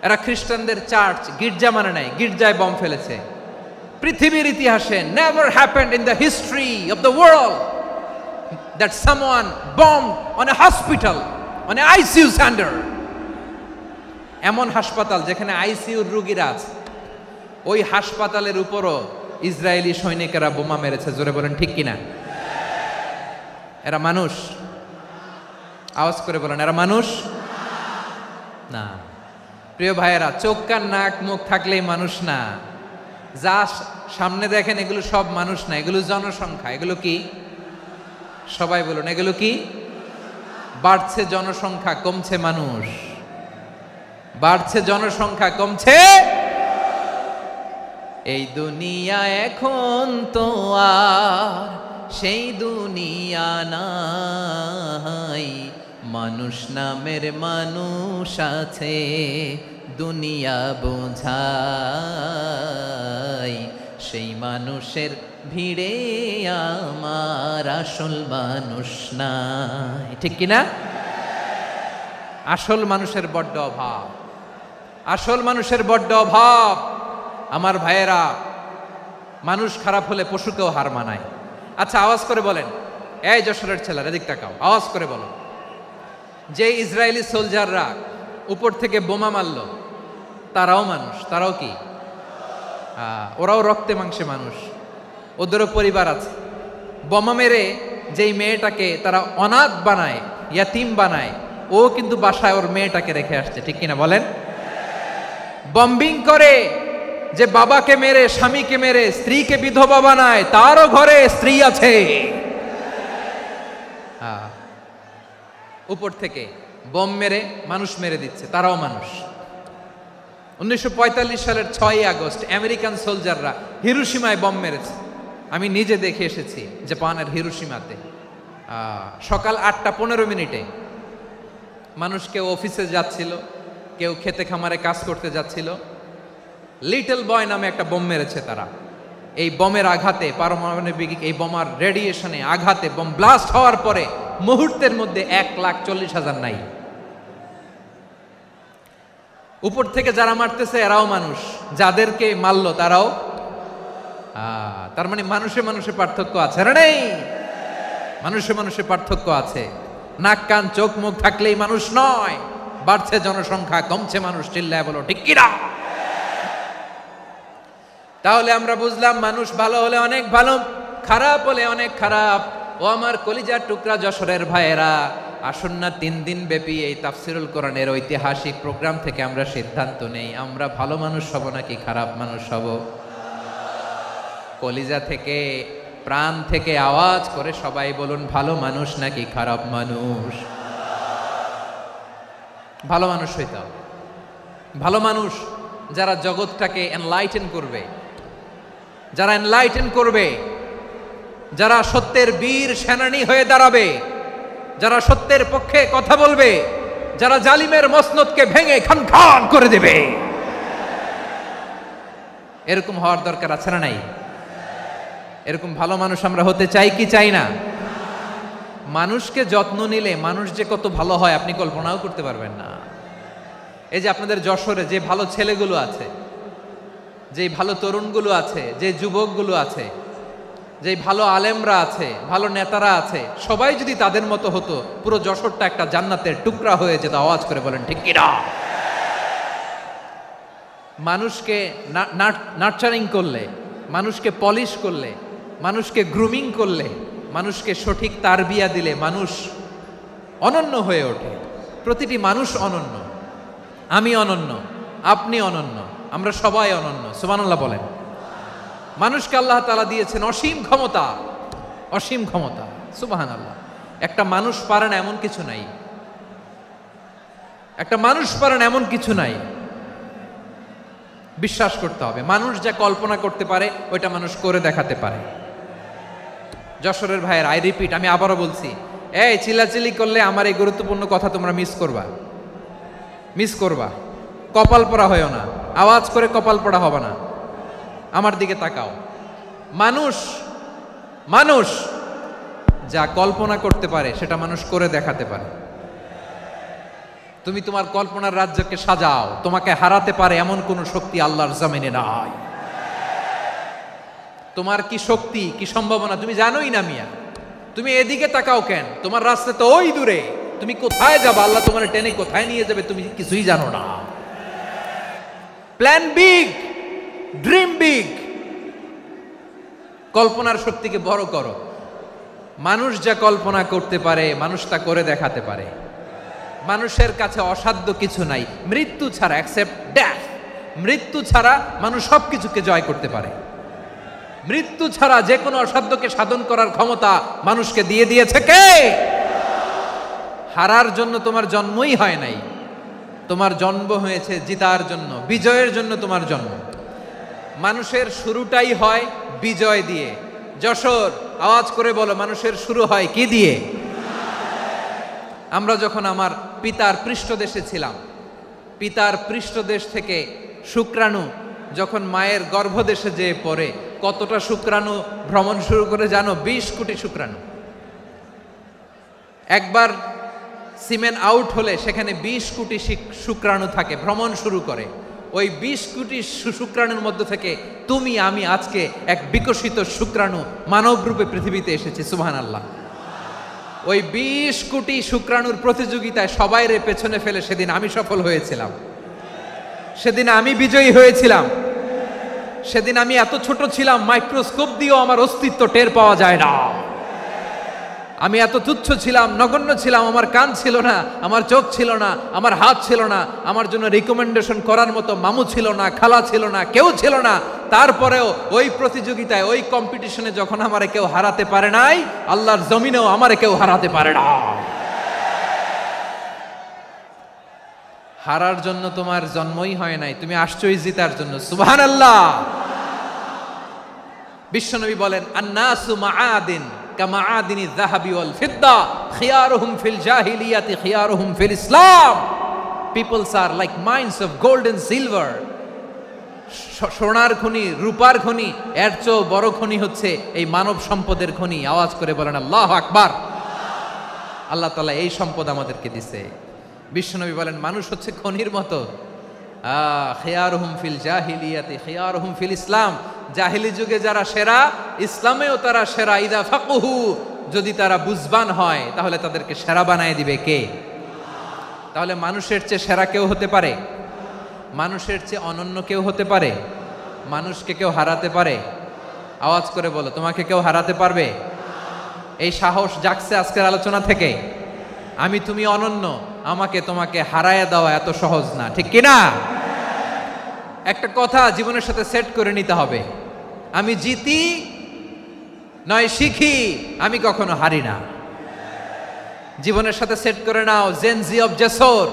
এরা খ্রিস্টানদের চার্চ গির্জা মানে নাই, গির্জায় বম ফেলেছে। পৃথিবীর ইতিহাসে never happened in the history of the world that someone bombed on a hospital, on an ICU center. এমন হাসপাতাল যেখানে আইসিইউর রোগীরা আছে, ওই হাসপাতালের উপরও ইসরায়েলি সৈনিকেরা বোমা মেরেছে। জোরে বলেন ঠিক কিনা? এরা মানুষ? আওয়াজ করে বলেন এরা মানুষ না। প্রিয় ভাইয়েরা, চোখ কান নাক মুখ থাকলেই মানুষ না। যা সামনে দেখেন এগুলো সব মানুষ না, এগুলো জনসংখ্যা। এগুলো কি? সবাই বলুন, এগুলো কি? বাড়ছে জনসংখ্যা, কমছে মানুষ। বাড়ছে জনসংখ্যা, কমছে। এই দুনিয়া এখন তো আর সেই দুনিয়া নাই, মানুষ নামের মানুষ আছে দুনিয়া বোঝাই, সেই মানুষের ভিড়ে আমার আসল মানুষ নাই। ঠিক কিনা? আসল মানুষের বড্ড অভাব, আসল মানুষের বড্ড অভাব। আমার ভাইয়েরা, মানুষ খারাপ হলে পশুকেও হার মানায়। আচ্ছা, আওয়াজ করে বলেন, এই যশোরের ছেলেরা এদিক তাকাও, আওয়াজ করে বলো, যে ইসরায়েলি সোলজাররা উপর থেকে বোমা মারল তারাও মানুষ? তারাও কি? ওরাও রক্তে মাংসে মানুষ, ওদেরও পরিবার আছে। বোমা মেরে যেই মেয়েটাকে তারা অনাথ বানায়, ইয়াতিম বানায়, ও কিন্তু বাসায় ওর মেয়েটাকে রেখে আসছে। ঠিক কিনা বলেন? বম্বিং করে যে বাবাকে মেরে, স্বামীকে মেরে স্ত্রীকে বিধবা বানায়, তারও ঘরে স্ত্রী আছে। উপর থেকে বোম মেরে মানুষ মেরে দিচ্ছে, তারাও মানুষ। 1945 সালের 6ই আগস্ট আমেরিকান সোলজাররা হিরোশিমায় বোম মেরেছে। আমি নিজে দেখে এসেছি জাপানের হিরোশিমাতে। সকাল 8:15 মানুষ কেউ অফিসে যাচ্ছিল, কেউ খেতে খামারে কাজ করতে যাচ্ছিল। লিটল বয় নামে একটা বোম মেরেছে তারা। এই বোমের আঘাতে, পারমাণবিক এই বোমার রেডিয়েশনে আঘাতে বোম ব্লাস্ট হওয়ার পরে মুহূর্তের মধ্যে 1,40,000 নাই। উপর থেকে যারা মারতেছে এরাও মানুষ, যাদেরকে মারলো তারাও। তার মানে মানুষে মানুষে পার্থক্য আছে না? নেই? মানুষে মানুষে পার্থক্য আছে। নাক কান চোখ মুখ থাকলেই মানুষ নয়। বাড়ছে জনসংখ্যা, কমছে মানুষ। চিল্লায় বলো ঠিক কিনা? তাহলে আমরা বুঝলাম মানুষ ভালো হলে অনেক ভালো, খারাপ হলে অনেক খারাপ। ও আমার কলিজার টুকরা যশোরের ভাইয়েরা, আসুন না 3 দিন ব্যাপী এই তাফসিরুল কোরআনের ঐতিহাসিক প্রোগ্রাম থেকে আমরা সিদ্ধান্ত নেই, আমরা ভালো মানুষ হব নাকি খারাপ মানুষ হব। কলিজা থেকে, প্রাণ থেকে আওয়াজ করে সবাই বলুন, ভালো মানুষ নাকি খারাপ মানুষ? ভালো মানুষ হইতে হবে। ভালো মানুষ যারা জগৎটাকে এনলাইটেন করবে, যারা এনলাইটেন করবে, যারা সত্যের বীর সেনানী হয়ে দাঁড়াবে, যারা সত্যের পক্ষে কথা বলবে, যারা জালিমের মসনদকে ভেঙে খান খান করে দেবে। এরকম হওয়ার দরকার আছে না নাই? এরকম ভালো মানুষ আমরা হতে চাই কি চাই না? মানুষকে যত্ন নিলে মানুষ যে কত ভালো হয় আপনি কল্পনাও করতে পারবেন না। এই যে আপনাদের যশোরে যে ভালো ছেলেগুলো আছে, যে ভালো তরুণগুলো আছে, যে যুবকগুলো আছে, যে ভালো আলেমরা আছে, ভালো নেতারা আছে, সবাই যদি তাদের মতো হতো, পুরো যশোরটা একটা জান্নাতের টুকরা হয়ে যেত। আওয়াজ করে বলেন ঠিক কিনা? মানুষকে নার্চারিং করলে, মানুষকে পলিশ করলে, মানুষকে গ্রুমিং করলে, মানুষকে সঠিক তারবিয়া দিলে মানুষ অনন্য হয়ে ওঠে। প্রতিটি মানুষ অনন্য। আমি অনন্য, আপনি অনন্য, আমরা সবাই অনন্য। সুবহানাল্লাহ বলেন। মানুষকে আল্লাহ তাআলা দিয়েছেন অসীম ক্ষমতা, অসীম ক্ষমতা। সুবহানাল্লাহ। একটা মানুষ পারে না এমন কিছু নাই, একটা মানুষ পারে না এমন কিছু নাই। বিশ্বাস করতে হবে, মানুষ যা কল্পনা করতে পারে ওইটা মানুষ করে দেখাতে পারে। যশোরের ভাইয়ের, আই রিপিট, আমি আবারও বলছি, এই চিল্লাচিল্লি করলে আমার এই গুরুত্বপূর্ণ কথা তোমরা মিস করবা, মিস করবা। কপাল পড়া হয়েও না, আওয়াজ করে কপাল পড়া হবে না। আমার দিকে তাকাও। মানুষ, মানুষ যা কল্পনা করতে পারে সেটা মানুষ করে দেখাতে পারে। তুমি তোমার কল্পনার রাজ্যকে সাজাও, তোমাকে হারাতে পারে এমন কোন শক্তি আল্লাহর জমিনে নাই। তোমার কি শক্তি, কি সম্ভাবনা তুমি জানোই না মিয়া। তুমি এদিকে তাকাও কেন? তোমার রাস্তা তো ওই দূরে। তুমি কোথায় যাবে, আল্লাহ তোমার টেনে কোথায় নিয়ে যাবে তুমি কিছুই জানো না। Plan big, dream big. কল্পনার শক্তিকে বড় করো। মানুষ যা কল্পনা করতে পারে মানুষ তা করে দেখাতে পারে। মানুষের কাছে অসাধ্য কিছু নাই মৃত্যু ছাড়া, অ্যাকসেপ্ট ডেথ। মৃত্যু ছাড়া মানুষ সবকিছুকে জয় করতে পারে। মৃত্যু ছাড়া যে কোনো অসাধ্যকে সাধন করার ক্ষমতা মানুষকে দিয়ে দিয়েছে কে? হারার জন্য তোমার জন্মই হয় নাই, তোমার জন্ম হয়েছে জিতার জন্য, বিজয়ের জন্য তোমার জন্ম। মানুষের শুরুটাই হয় বিজয় দিয়ে। যশোর, আওয়াজ করে বলো, মানুষের শুরু হয় কি দিয়ে? আমরা যখন আমার পিতার পৃষ্ঠদেশে ছিলাম, পিতার পৃষ্ঠদেশ থেকে শুক্রাণু যখন মায়ের গর্ভদেশে যেয়ে পড়ে, কতটা শুক্রাণু ভ্রমণ শুরু করে জানো? 20 কোটি শুক্রাণু। একবার সিমেন আউট হলে সেখানে 20 কোটি শুক্রাণু থাকে, ভ্রমণ শুরু করে। ওই 20 কোটি শুক্রাণুর মধ্যে থেকে তুমি আমি আজকে এক বিকশিত শুক্রাণু মানব রূপে পৃথিবীতে এসেছি। সুবহানাল্লাহ। ওই 20 কোটি শুক্রাণুর প্রতিযোগিতায় সবাইরে পেছনে ফেলে সেদিন আমি সফল হয়েছিলাম, সেদিন আমি বিজয়ী হয়েছিলাম। সেদিন আমি এত ছোট ছিলাম, মাইক্রোস্কোপ দিয়েও আমার অস্তিত্ব টের পাওয়া যায় না। আমি এত তুচ্ছ ছিলাম, নগণ্য ছিলাম, আমার কান ছিল না, আমার চোখ ছিল না, আমার হাত ছিল না, আমার জন্য রিকমেন্ডেশন করার মতো মামু ছিল না, খালা ছিল না, কেউ ছিল না। তারপরেও ওই প্রতিযোগিতায়, ওই কম্পিটিশনে যখন আমারে কেউ হারাতে পারে নাই, আল্লাহর জমিনেও আমারে কেউ হারাতে পারে না। হারার জন্য তোমার জন্মই হয় নাই, তুমি আসছোই জিতার জন্য। সুবহানাল্লাহ। বিশ্বনবী বলেন, আন্নাসু মাআদিন কামাআদিনি যাহাবি ওয়াল ফিদ্দা খিয়ারুহুম ফিল জাহিলিয়াতি খিয়ারুহুম ফিল ইসলাম। Peoples are like mines of gold and silver. সোনার খনি, রূপার খনি, এর চেয়েও বড় খনি হচ্ছে এই মানব সম্পদের খনি। আওয়াজ করে বলেন আল্লাহু আকবার। আল্লাহ তাআলা এই সম্পদ আমাদেরকে দিয়েছে। বিশ্বনবী বলেন, মানুষ হচ্ছে খনির মতো। খিয়ারুহুম ফিল জাহিলিয়াতি খিয়ারুহুম ফিল ইসলাম। জাহিলি যুগে যারা সেরা, ইসলামেও তারা সেরা। ইদা ফাকুহু, যদি তারা বুঝবান হয় তাহলে তাদেরকে সেরা বানায় দিবে কে? তাহলে মানুষের চেয়ে সেরা কেউ হতে পারে? মানুষের চেয়ে অনন্য কেউ হতে পারে? মানুষকে কেউ হারাতে পারে? আওয়াজ করে বলো, তোমাকে কেউ হারাতে পারবে? এই সাহস জাগছে আজকের আলোচনা থেকে। আমি তুমি অনন্য, আমাকে তোমাকে হারায় দেওয়া এত সহজ না, ঠিক কিনা? একটা কথা জীবনের সাথে সেট করে নিতে হবে, আমি জিতি নয় শিখি, আমি কখনো হারি না। জীবনের সাথে সেট করে নাও, জেনজি অফ যশোর,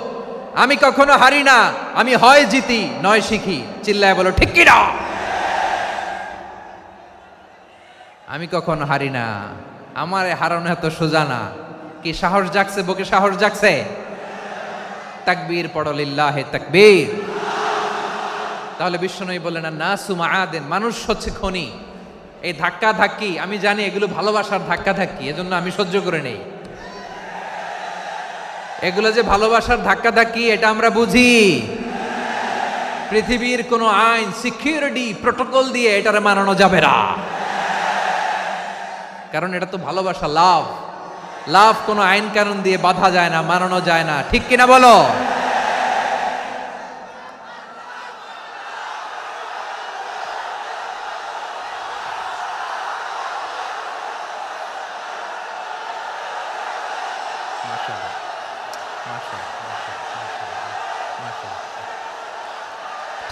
আমি কখনো হারি না, আমি হয় জিতি নয় শিখি। চিল্লায় বলো ঠিক কিনা? আমি কখনো হারি না, আমার হারানো এত সোজা না। কি সাহস জাগছে? বুকে সাহস জাগছে? তাকবীর পড়ো, লিল্লাহে তাকবীর। তাহলে বিশ্বনবী বললেন, নাসু মাআদিন, মানুষ হচ্ছে খনি। এই ধাক্কা ধাক্কি আমি জানি এগুলো ভালোবাসার ধাক্কা ধাক্কি, এজন্য আমি সহ্য করে নেই। এগুলো যে ভালোবাসার ধাক্কা ধাক্কি এটা আমরা বুঝি। পৃথিবীর কোনো আইন, সিকিউরিটি প্রটোকল দিয়ে এটারে মানানো যাবে না, কারণ এটা তো ভালোবাসা, লাভ। লাভ কোনো আইন কানুন দিয়ে বাধা যায় না, মানানো যায় না, ঠিক কিনা বলো?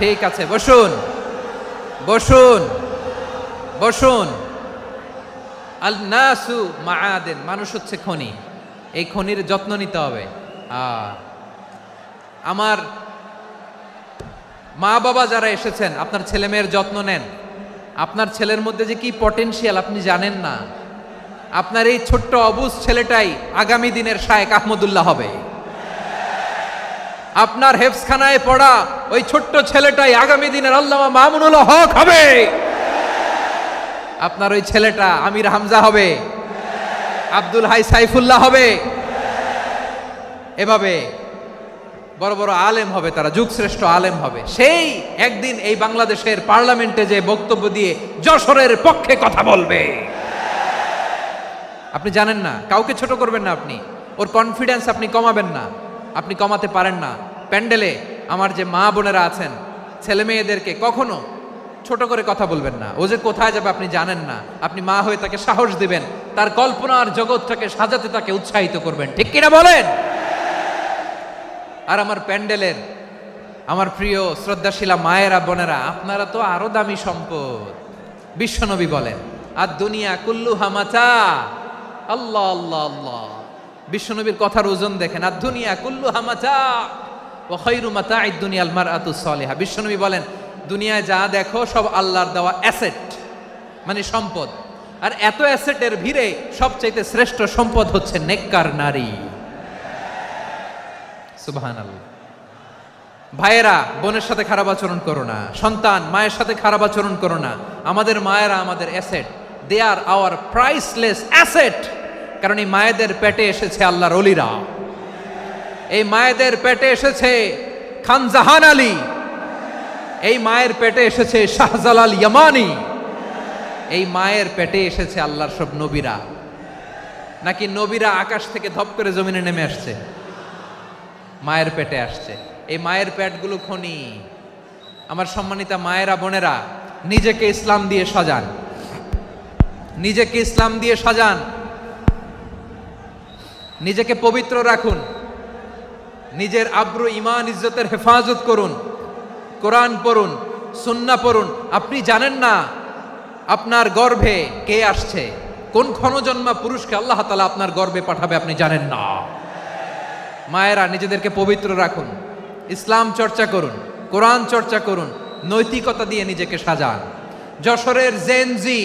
ঠিক আছে, বসুন বসুন বসুন। আল নাসু মাআদিন, মানুষ হচ্ছে খনি। এই খনির যত্ন নিতে হবে। আমার মা বাবা যারা এসেছেন, আপনার ছেলে মেয়ের যত্ন নেন। আপনার ছেলের মধ্যে যে কি পটেনশিয়াল আপনি জানেন না। আপনার এই ছোট্ট অবুজ ছেলেটাই আগামী দিনের শায়েখ আহমদুল্লাহ হবে। আপনার হেফজখানায় পড়া ওই ছোট্ট ছেলেটাই আগামী দিনের আল্লামা মামুনুল হক হবে। আপনার ওই ছেলেটা আমির হামজা হবে, আব্দুল হাই সাইফুল্লাহ হবে। এভাবে বড় বড় আলেম হবে, তারা যুগশ্রেষ্ঠ আলেম হবে। সেই একদিন এই বাংলাদেশের পার্লামেন্টে যে বক্তব্য দিয়ে যশোরের পক্ষে কথা বলবে। আপনি জানেন না, কাউকে ছোট করবেন না আপনি, ওর কনফিডেন্স আপনি কমাবেন না, আপনি কমাতে পারেন না। প্যান্ডেলে আমার যে মা বোনেরা আছেন, ছেলে মেয়েদেরকে কখনো ছোট করে কথা বলবেন না। ও যে কোথায় যাবে আপনি জানেন না, আপনি মা হয়ে তাকে সাহস দিবেন, তার কল্পনার জগৎটাকে সাজাতে তাকে উৎসাহিত করবেন, ঠিক কিনা বলেন? আর আমার প্যান্ডেলের আমার প্রিয় শ্রদ্ধাশীলা মায়েরা বোনেরা, আপনারা তো আরো দামি সম্পদ। বিশ্বনবী বলেন আর দুনিয়া কুল্লুহা মাতা। আল্লাহ আল্লাহ আল্লাহ, বিশ্বনবীর কথার ওজন দেখেন। আর দুনিয়া কুল্লুহা মাতা ওয়া খায়রু মাতা'আদ দুনিয়া আল মারআতু সালিহা। বিশ্বনবী বলেন দুনিয়ায় যা দেখো সব আল্লাহর দেওয়া অ্যাসেট, মানে সম্পদ। আর এত অ্যাসেটের ভিড়ে সবচাইতে শ্রেষ্ঠ সম্পদ হচ্ছে নেককার নারী। সুবহানাল্লাহ। ভাইয়েরা বোনের সাথে খারাপ আচরণ করো না, সন্তান মায়ের সাথে খারাপ আচরণ করো না। আমাদের মায়েরা আমাদের asset, they are our priceless asset. কারণ এই মায়েদের পেটে এসেছে আল্লাহর ওলিরা, এই মায়েদের পেটে এসেছে খান জাহান আলী, এই মায়ের পেটে এসেছে শাহজালাল ইয়ামানি, এই মায়ের পেটে এসেছে আল্লাহর সব নবীরা। নাকি নবীরা আকাশ থেকে ধপ করে জমিনে নেমে আসছে? মায়ের পেটে আসছে। এই মায়ের পেটগুলো খনি। আমার সম্মানিতা মায়েরা বোনেরা, নিজেকে ইসলাম দিয়ে সাজান, নিজেকে ইসলাম দিয়ে সাজান, নিজেকে পবিত্র রাখুন, নিজের আব্রু ইমান ইজ্জতের হেফাজত করুন, কোরআন পড়ুন, সুন্নাহ পড়ুন। আপনি জানেন না আপনার গর্ভে কে আসছে, কোন ক্ষণজন্মা পুরুষকে আল্লাহ তাআলা আপনার গর্ভে পাঠাবে আপনি জানেন না। মায়েরা নিজেদেরকে পবিত্র রাখুন, ইসলাম চর্চা করুন, কোরআন চর্চা করুন, নৈতিকতা দিয়ে নিজেকে সাজান। যশোরের জেনজি,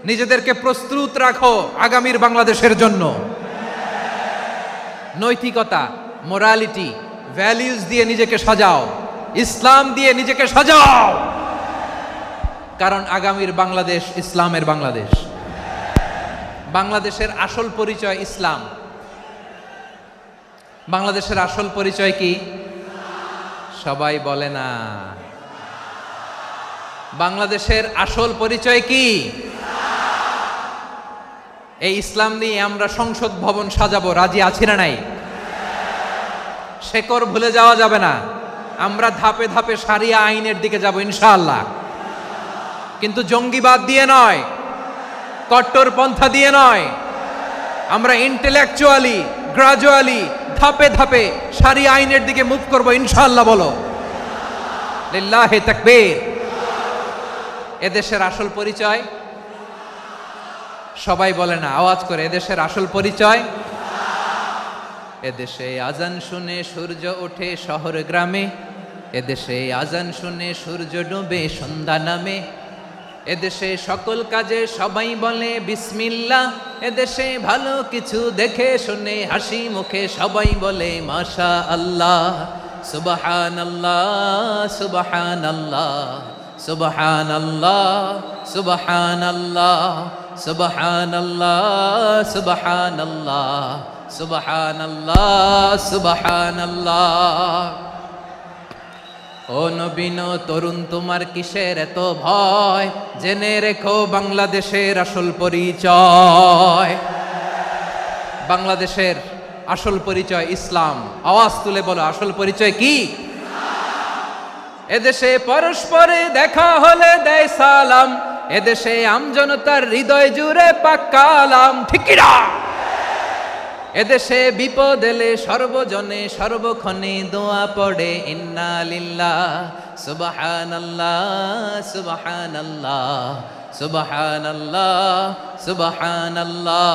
নিজেদেরকে প্রস্তুত রাখো আগামীর বাংলাদেশের জন্য। নৈতিকতা, মোরালিটি, ভ্যালিউজ দিয়ে নিজেকে সাজাও, ইসলাম দিয়ে নিজেকে সাজাও। কারণ আগামীর বাংলাদেশ ইসলামের বাংলাদেশ। বাংলাদেশের আসল পরিচয় ইসলাম। বাংলাদেশের আসল পরিচয় কি? সবাই বলে না। বাংলাদেশের আসল পরিচয় কি? এই ইসলাম নিয়ে আমরা সংসদ ভবন সাজাবো, রাজি আছি না নাই? শেকড় ভুলে যাওয়া যাবে না। আমরা ধাপে ধাপে শারিয়া আইনের দিকে যাব ইনশাআল্লাহ, কিন্তু জঙ্গিবাদ দিয়ে নয়, কট্টর পন্থা দিয়ে নয়। আমরা ইন্টেলেকচুয়ালি, গ্রাজুয়ালি, ধাপে ধাপে শারিয়া আইনের দিকে মুভ করব ইনশাআল্লাহ। বলো লিল্লাহি তাকবীর। এদেশের আসল পরিচয় সবাই বলে না, আওয়াজ করে, এদেশের আসল পরিচয়। এদেশে আজান শুনে সূর্য ওঠে শহর গ্রামে, এদেশে আজান শুনে সূর্য ডুবে সন্ধ্যা নামে, এদেশে সকল কাজে সবাই বলে বিসমিল্লাহ, এদেশে ভালো কিছু দেখে শুনে হাসি মুখে সবাই বলে মাশা আল্লাহ। সুবহানাল্লাহ সুবহানাল্লাহ সুবহানাল্লাহ সুবহানাল্লাহ সুবহানাল্লাহ সুবহানাল্লাহ সুবহানাল্লাহ সুবহানাল্লাহ। ও নবীন তরুণ তোমার কিসের এত ভয়, জেনে রেখো বাংলাদেশের আসল পরিচয়। বাংলাদেশের আসল পরিচয় ইসলাম। আওয়াজ তুলে বলো, আসল পরিচয় কি? এদেশে পরস্পরে দেখা হলে দেয় সালাম, এদেশে আমজনতার হৃদয় জুড়ে পাক্কালাম, ঠিক কি না? এদেশে বিপদ এলে সর্বজনে সর্বক্ষণে দোয়া পড়ে ইন্না লিল্লাহ সুবহানাল্লাহ সুবহানাল্লাহ সুবহানাল্লাহ সুবহানাল্লাহ।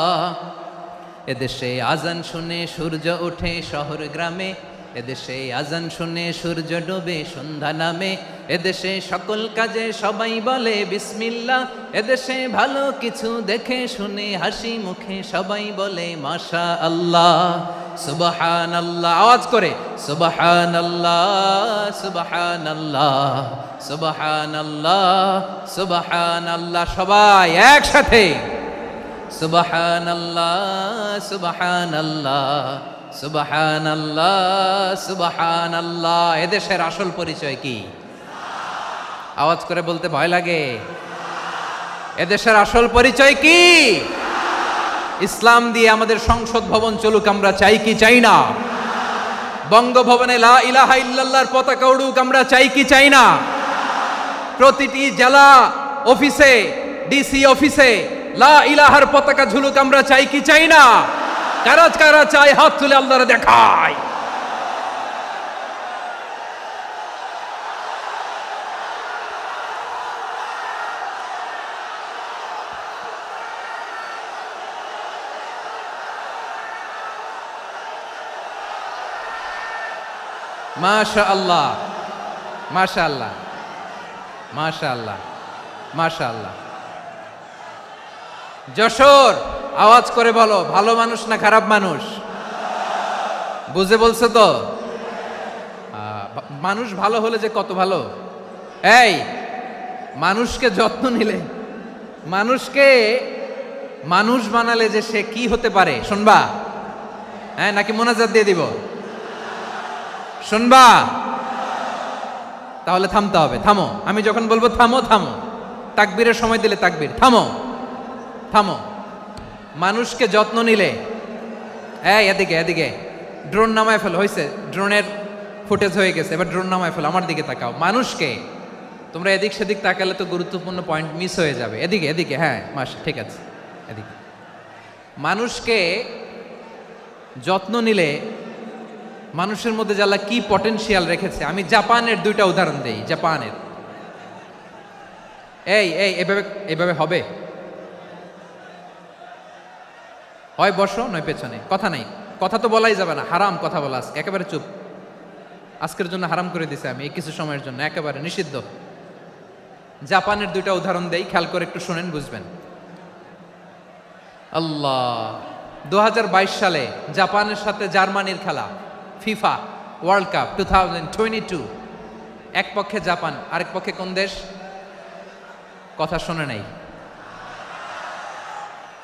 এদেশে আজান শুনে সূর্য ওঠে শহর গ্রামে, এদেশে আজান শুনে সূর্য ডুবে সন্ধ্যা নামে, এদেশে সকল কাজে সবাই বলে বিসমিল্লাহ, এদেশে ভালো কিছু দেখে শুনে হাসি মুখে সবাই বলে মাশা আল্লাহ। সুবহানাল্লাহ, আওয়াজ করে সুবহানাল্লাহ সুবহানাল্লাহ সুবহানাল্লাহ সুবহানাল্লাহ। সবাই একসাথে সুবহানাল্লাহ সুবহানাল্লাহ সুবহানাল্লাহ সুবহানাল্লাহ। এদেশের আসল পরিচয় কি? আওয়াজ করে বলতে ভয় লাগে। এদেশের আসল পরিচয় কি? ইসলাম দিয়ে আমাদের সংসদ ভবন চলুক, আমরা চাই কি চাই না? বঙ্গভবনে লা ইলাহা ইল্লাল্লাহর পতাকা উড়ুক, আমরা চাই কি চাই না? প্রতিটি জেলা অফিসে, ডিসি অফিসে লা ইলাহার পতাকা ঝুলুক। আমরা চাই কি চাই না? কারা কারা চাই হাত তুলে আল্লাহরে দেখায়। মাশাআল্লাহ, মাশাআল্লাহ, মাশাআল্লাহ, মাশাআল্লাহ। যশোর, আওয়াজ করে বলো, ভালো মানুষ না খারাপ মানুষ? বুঝে বলছো তো? মানুষ ভালো হলে যে কত ভালো। এই মানুষকে যত্ন নিলে, মানুষকে মানুষ বানালে যে সে কি হতে পারে শুনবা? হ্যাঁ, নাকি মোনাজাত দিয়ে দিব? শুনবা? তাহলে থামতে হবে। থামো, আমি যখন বলবো থামো থামো, তাকবীরের সময় দিলে তাকবীর। থামো থামো। মানুষকে যত্ন নিলে, এই এদিকে এদিকে, ড্রোন নামায় ফেলো। হয়েছে, ড্রোনের ফুটেজ হয়ে গেছে, এবার ড্রোন নামায় ফেলো। আমার দিকে তাকাও। মানুষকে, তোমরা এদিক সেদিক তাকালে তো গুরুত্বপূর্ণ পয়েন্ট মিস হয়ে যাবে। এদিকে এদিকে, হ্যাঁ ঠিক আছে, এদিকে। মানুষকে যত্ন নিলে মানুষের মধ্যে যারা কি পটেনশিয়াল রেখেছে। আমি জাপানের দুইটা উদাহরণ দেই। জাপানের, এই এই এভাবে এভাবে হবে, হয় বসো নয় পেছনে, কথা নাই, কথা তো বলাই যাবে না, হারাম কথা বলা। আজকে একেবারে চুপ, আজকের জন্য হারাম করে দিছে আমি, এই কিছু সময়ের জন্য একেবারে নিষিদ্ধ। জাপানের দুইটা উদাহরণ দেই, খেয়াল করে একটু শুনেন, বুঝবেন। আল্লাহ, 2022 সালে জাপানের সাথে জার্মানির খেলা, ফিফা ওয়ার্ল্ড কাপ 2022। এক পক্ষে জাপান, আরেক পক্ষে কোন দেশ? কথা শোনে নাই।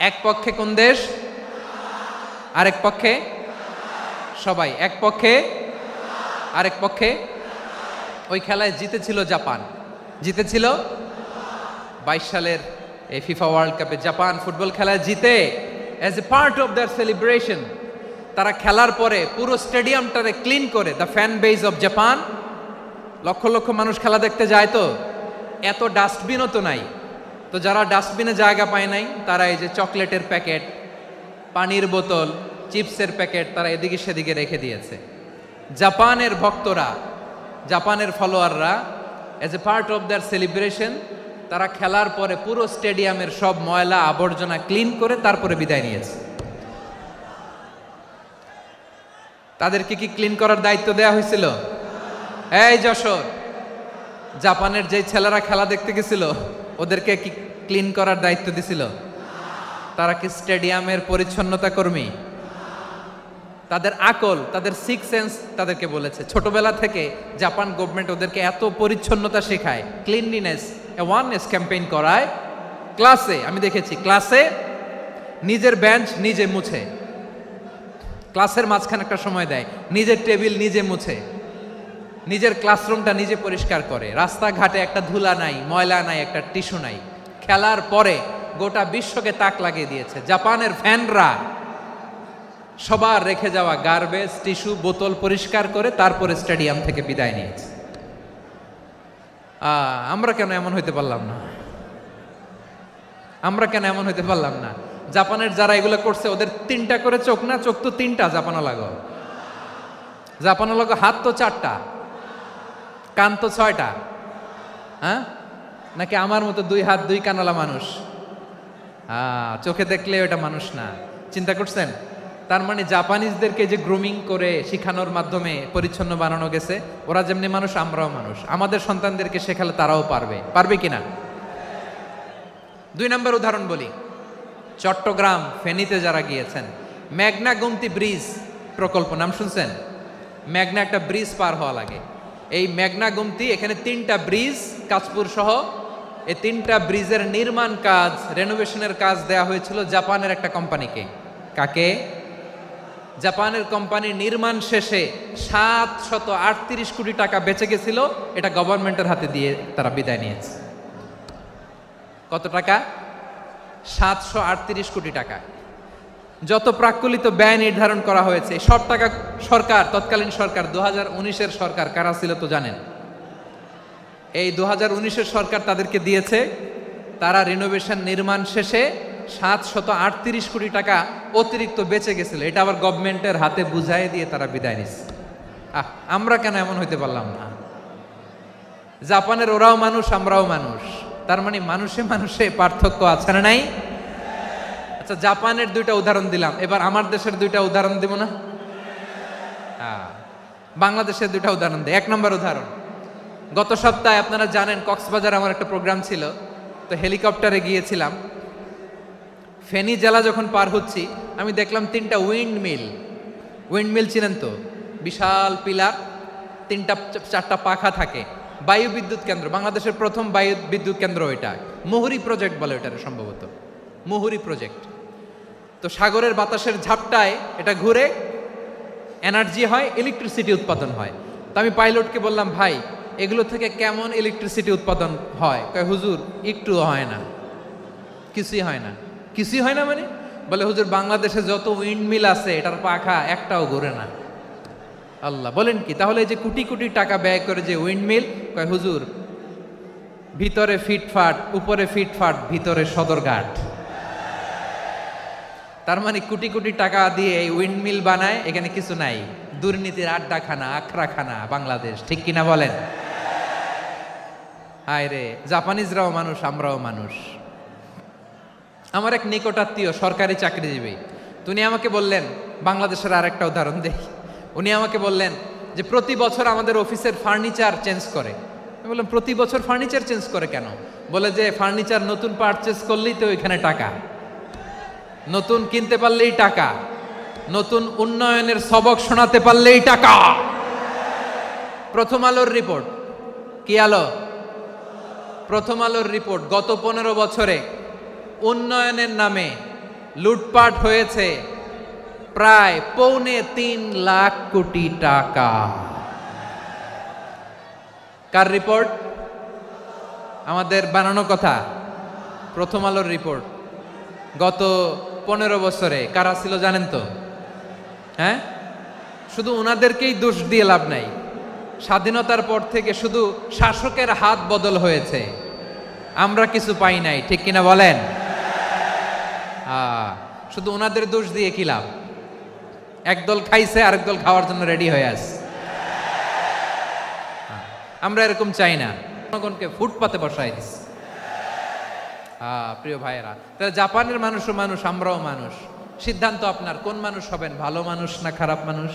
এক পক্ষে কোন দেশ? আরেক পক্ষে? সবাই এক পক্ষে, আরেক পক্ষে। ওই খেলায় জিতেছিল জাপান, জিতেছিল 22 সালের এই ফিফা ওয়ার্ল্ড কাপে। জাপান ফুটবল খেলায় জিতে, as a part of their celebration তারা খেলার পরে পুরো স্টেডিয়ামটারে ক্লিন করে, the fan base of Japan, লক্ষ লক্ষ মানুষ খেলা দেখতে যায়, তো এত ডাস্টবিনও তো নাই, তো যারা ডাস্টবিনে জায়গা পায় নাই তারা এই যে চকলেটের প্যাকেট, পানির বোতল, চিপসের প্যাকেট তারা এদিকে সেদিকে রেখে দিয়েছে। জাপানের ভক্তরা, জাপানের ফলোয়াররা, as a part of their celebration তারা খেলার পরে পুরো স্টেডিয়ামের সব ময়লা আবর্জনা ক্লিন করে তারপরে বিদায় নিয়েছে। তাদেরকে কি ক্লিন করার দায়িত্ব দেয়া হয়েছিল? এই যশোর, জাপানের যে ছেলেরা খেলা দেখতে গেছিল ওদেরকে কি ক্লিন করার দায়িত্ব দিছিল? তারা কি স্টেডিয়ামের পরিচ্ছন্নতা কর্মী? তাদের আকল, তাদের সিক্স সেন্স তাদেরকে বলেছে। ছোটবেলা থেকে জাপান গভর্নমেন্ট ওদেরকে এত পরিচ্ছন্নতা শেখায়, ক্লিনলিনেস অ্যাওয়ারনেস ক্যাম্পেইন করায়। ক্লাসে আমি দেখেছি, ক্লাসে নিজের বেঞ্চ নিজে মুছে, ক্লাসের মাঝখানে একটা সময় দেয়, নিজের টেবিল নিজে মুছে, নিজের ক্লাসরুমটা নিজে পরিষ্কার করে। রাস্তাঘাটে একটা ধুলা নাই, ময়লা নাই, একটা টিস্যু নাই। খেলার পরে গোটা বিশ্বকে তাক লাগিয়ে দিয়েছে। জাপানের ফ্যানরা সবার রেখে যাওয়া গার্বেজ, টিস্যু, বোতল পরিষ্কার করে তারপরে স্টেডিয়াম থেকে বিদায় নিয়েছে। আমরা কেন এমন হইতে পারলাম না? আমরা কেন এমন হইতে পারলাম না? জাপানের যারা এগুলো করছে ওদের 3টা করে চোখ না? চোখ তো 3টা, জাপানো লাগো, জাপানো লাগো। হাত তো 4টা, কান তো 6টা। হ্যাঁ, নাকি আমার মতো 2 হাত 2 কানওয়ালা মানুষ? চোখে দেখলে ওটা মানুষ না। চিন্তা করছেন? তার মানে জাপানিজদেরকে যে গ্রুমিং করে শিখানোর মাধ্যমে পরিচ্ছন্ন বানানো গেছে, ওরা যেমনি মানুষ আমরাও মানুষ। আমাদের সন্তানদেরকে শেখালে তারাও পারবে, পারবে কিনা? 2 নম্বর উদাহরণ বলি। চট্টগ্রাম ফেনীতে যারা গিয়েছেন, মেঘনা গোমতী ব্রিজ প্রকল্প নাম শুনছেন? মেঘনা একটা ব্রিজ পার হওয়া লাগে। এই মেঘনা গোমতী, এখানে 3টা ব্রিজ, কাঁচপুর সহ এই 3টা ব্রিজের নির্মাণ কাজ, রেনোভেশনের কাজ দেয়া হয়েছিল জাপানের একটা কোম্পানিকে। কাকে? জাপানের কোম্পানি। নির্মাণ শেষে 738 কোটি টাকা বেঁচে গেছিল, এটা গভর্নমেন্টের হাতে দিয়ে তারা বিদায় নিয়েছে। কত টাকা? 738 কোটি টাকা। যত প্রাক্কলিত ব্যয় নির্ধারণ করা হয়েছে সব টাকা সরকার, তৎকালীন সরকার 2019-এর সরকার, কারা ছিল তো জানেন? এই 2019-এর সরকার তাদেরকে দিয়েছে, তারা রিনোভেশন নির্মাণ শেষে 738 কোটি টাকা অতিরিক্ত বেঁচে গেছিল, এটা আবার গভর্নমেন্টের হাতে বুঝাই দিয়ে তারা বিদায় নিচ্ছে। আমরা কেন এমন হইতে পারলাম না? জাপানের ওরাও মানুষ, আমরাও মানুষ, তার মানে মানুষে মানুষে পার্থক্য আছে না নাই? আচ্ছা, জাপানের দুইটা উদাহরণ দিলাম, এবার আমার দেশের দুইটা উদাহরণ দিব না? বাংলাদেশের দুইটা উদাহরণ দিই। 1 নম্বর উদাহরণ, গত সপ্তাহে আপনারা জানেন কক্সবাজার আমার একটা প্রোগ্রাম ছিল, তো হেলিকপ্টারে গিয়েছিলাম। ফেনী জেলা যখন পার হচ্ছি আমি দেখলাম 3টা উইন্ডমিল চিনেন তো? বিশাল পিলার, 3টা-4টা পাখা থাকে, বায়ু বিদ্যুৎ কেন্দ্র, বাংলাদেশের প্রথম বায়ু বিদ্যুৎ কেন্দ্র এটা, মুহুরী প্রজেক্ট বলে এটার, সম্ভবত মুহুরী প্রজেক্ট। তো সাগরের বাতাসের ঝাপটায় এটা ঘুরে এনার্জি হয়, ইলেকট্রিসিটি উৎপাদন হয়। তো আমি পাইলটকে বললাম, ভাই এগুলো থেকে কেমন ইলেকট্রিসিটি উৎপাদন হয়? কয়, হুজুর একটুও হয় না, কিছুই হয় না। কিছুই হয় না মানে? বলে, হুজুর বাংলাদেশে যত উইন্ডমিল আছে এটার পাখা একটাও ঘুরে না। আল্লাহ, বলেন কি? তাহলে এই যে কোটি কোটি টাকা ব্যয় করে যে উইন্ডমিল, কয় হুজুর ভিতরে ফিটফাট, উপরে ফিটফাট, ভিতরে সদরঘাট। তার মানে কোটি কোটি টাকা দিয়ে এই উইন্ডমিল বানায়, এখানে কিছু নাই। দুর্নীতির আড্ডাখানা, আখড়াখানা বাংলাদেশ, ঠিক কিনা বলেন? হায় রে, জাপানিজরাও মানুষ, আমরাও মানুষ। আমার এক নিকটাত্মীয় সরকারি চাকরিজীবী, উনি আমাকে বললেন, বাংলাদেশের আরেকটা উদাহরণ দেই। উনি আমাকে বললেন যে প্রতি বছর আমাদের অফিসের ফার্নিচার চেঞ্জ করে। আমি বললাম, প্রতি বছর ফার্নিচার চেঞ্জ করে কেন? বলে যে ফার্নিচার নতুন পারচেজ করলেই তো ওইখানে টাকা, নতুন কিনতে পারলেই টাকা, নতুন উন্নয়নের সবক শোনাতে পারলেই টাকা। প্রথম আলোর রিপোর্ট, কি আলো? প্রথম আলোর রিপোর্ট, গত 15 বছরে উন্নয়নের নামে লুটপাট হয়েছে প্রায় 3.25 লাখ কোটি টাকা। কার রিপোর্ট? আমাদের বানানো কথা। প্রথম আলোর রিপোর্ট। গত 15 বছরে কারা ছিল জানেন তো? হ্যাঁ, শুধু ওনাদেরকেই দোষ দিয়ে লাভ নাই। স্বাধীনতার পর থেকে শুধু শাসকের হাত বদল হয়েছে, আমরা কিছু পাই নাই, ঠিক কিনা বলেন? শুধু ওনাদের দোষ দিয়ে কি লাভ? একদল খাইছে, আরেক দল খাওয়ার জন্য রেডি হয়ে আছে। আমরা এরকম চাই না, জনগণকে ফুটপাতে বসাই দিস। প্রিয় ভাইয়েরা, তাহলে জাপানের মানুষও মানুষ, আমরাও মানুষ। সিদ্ধান্ত আপনার, কোন মানুষ হবেন, ভালো মানুষ না খারাপ মানুষ?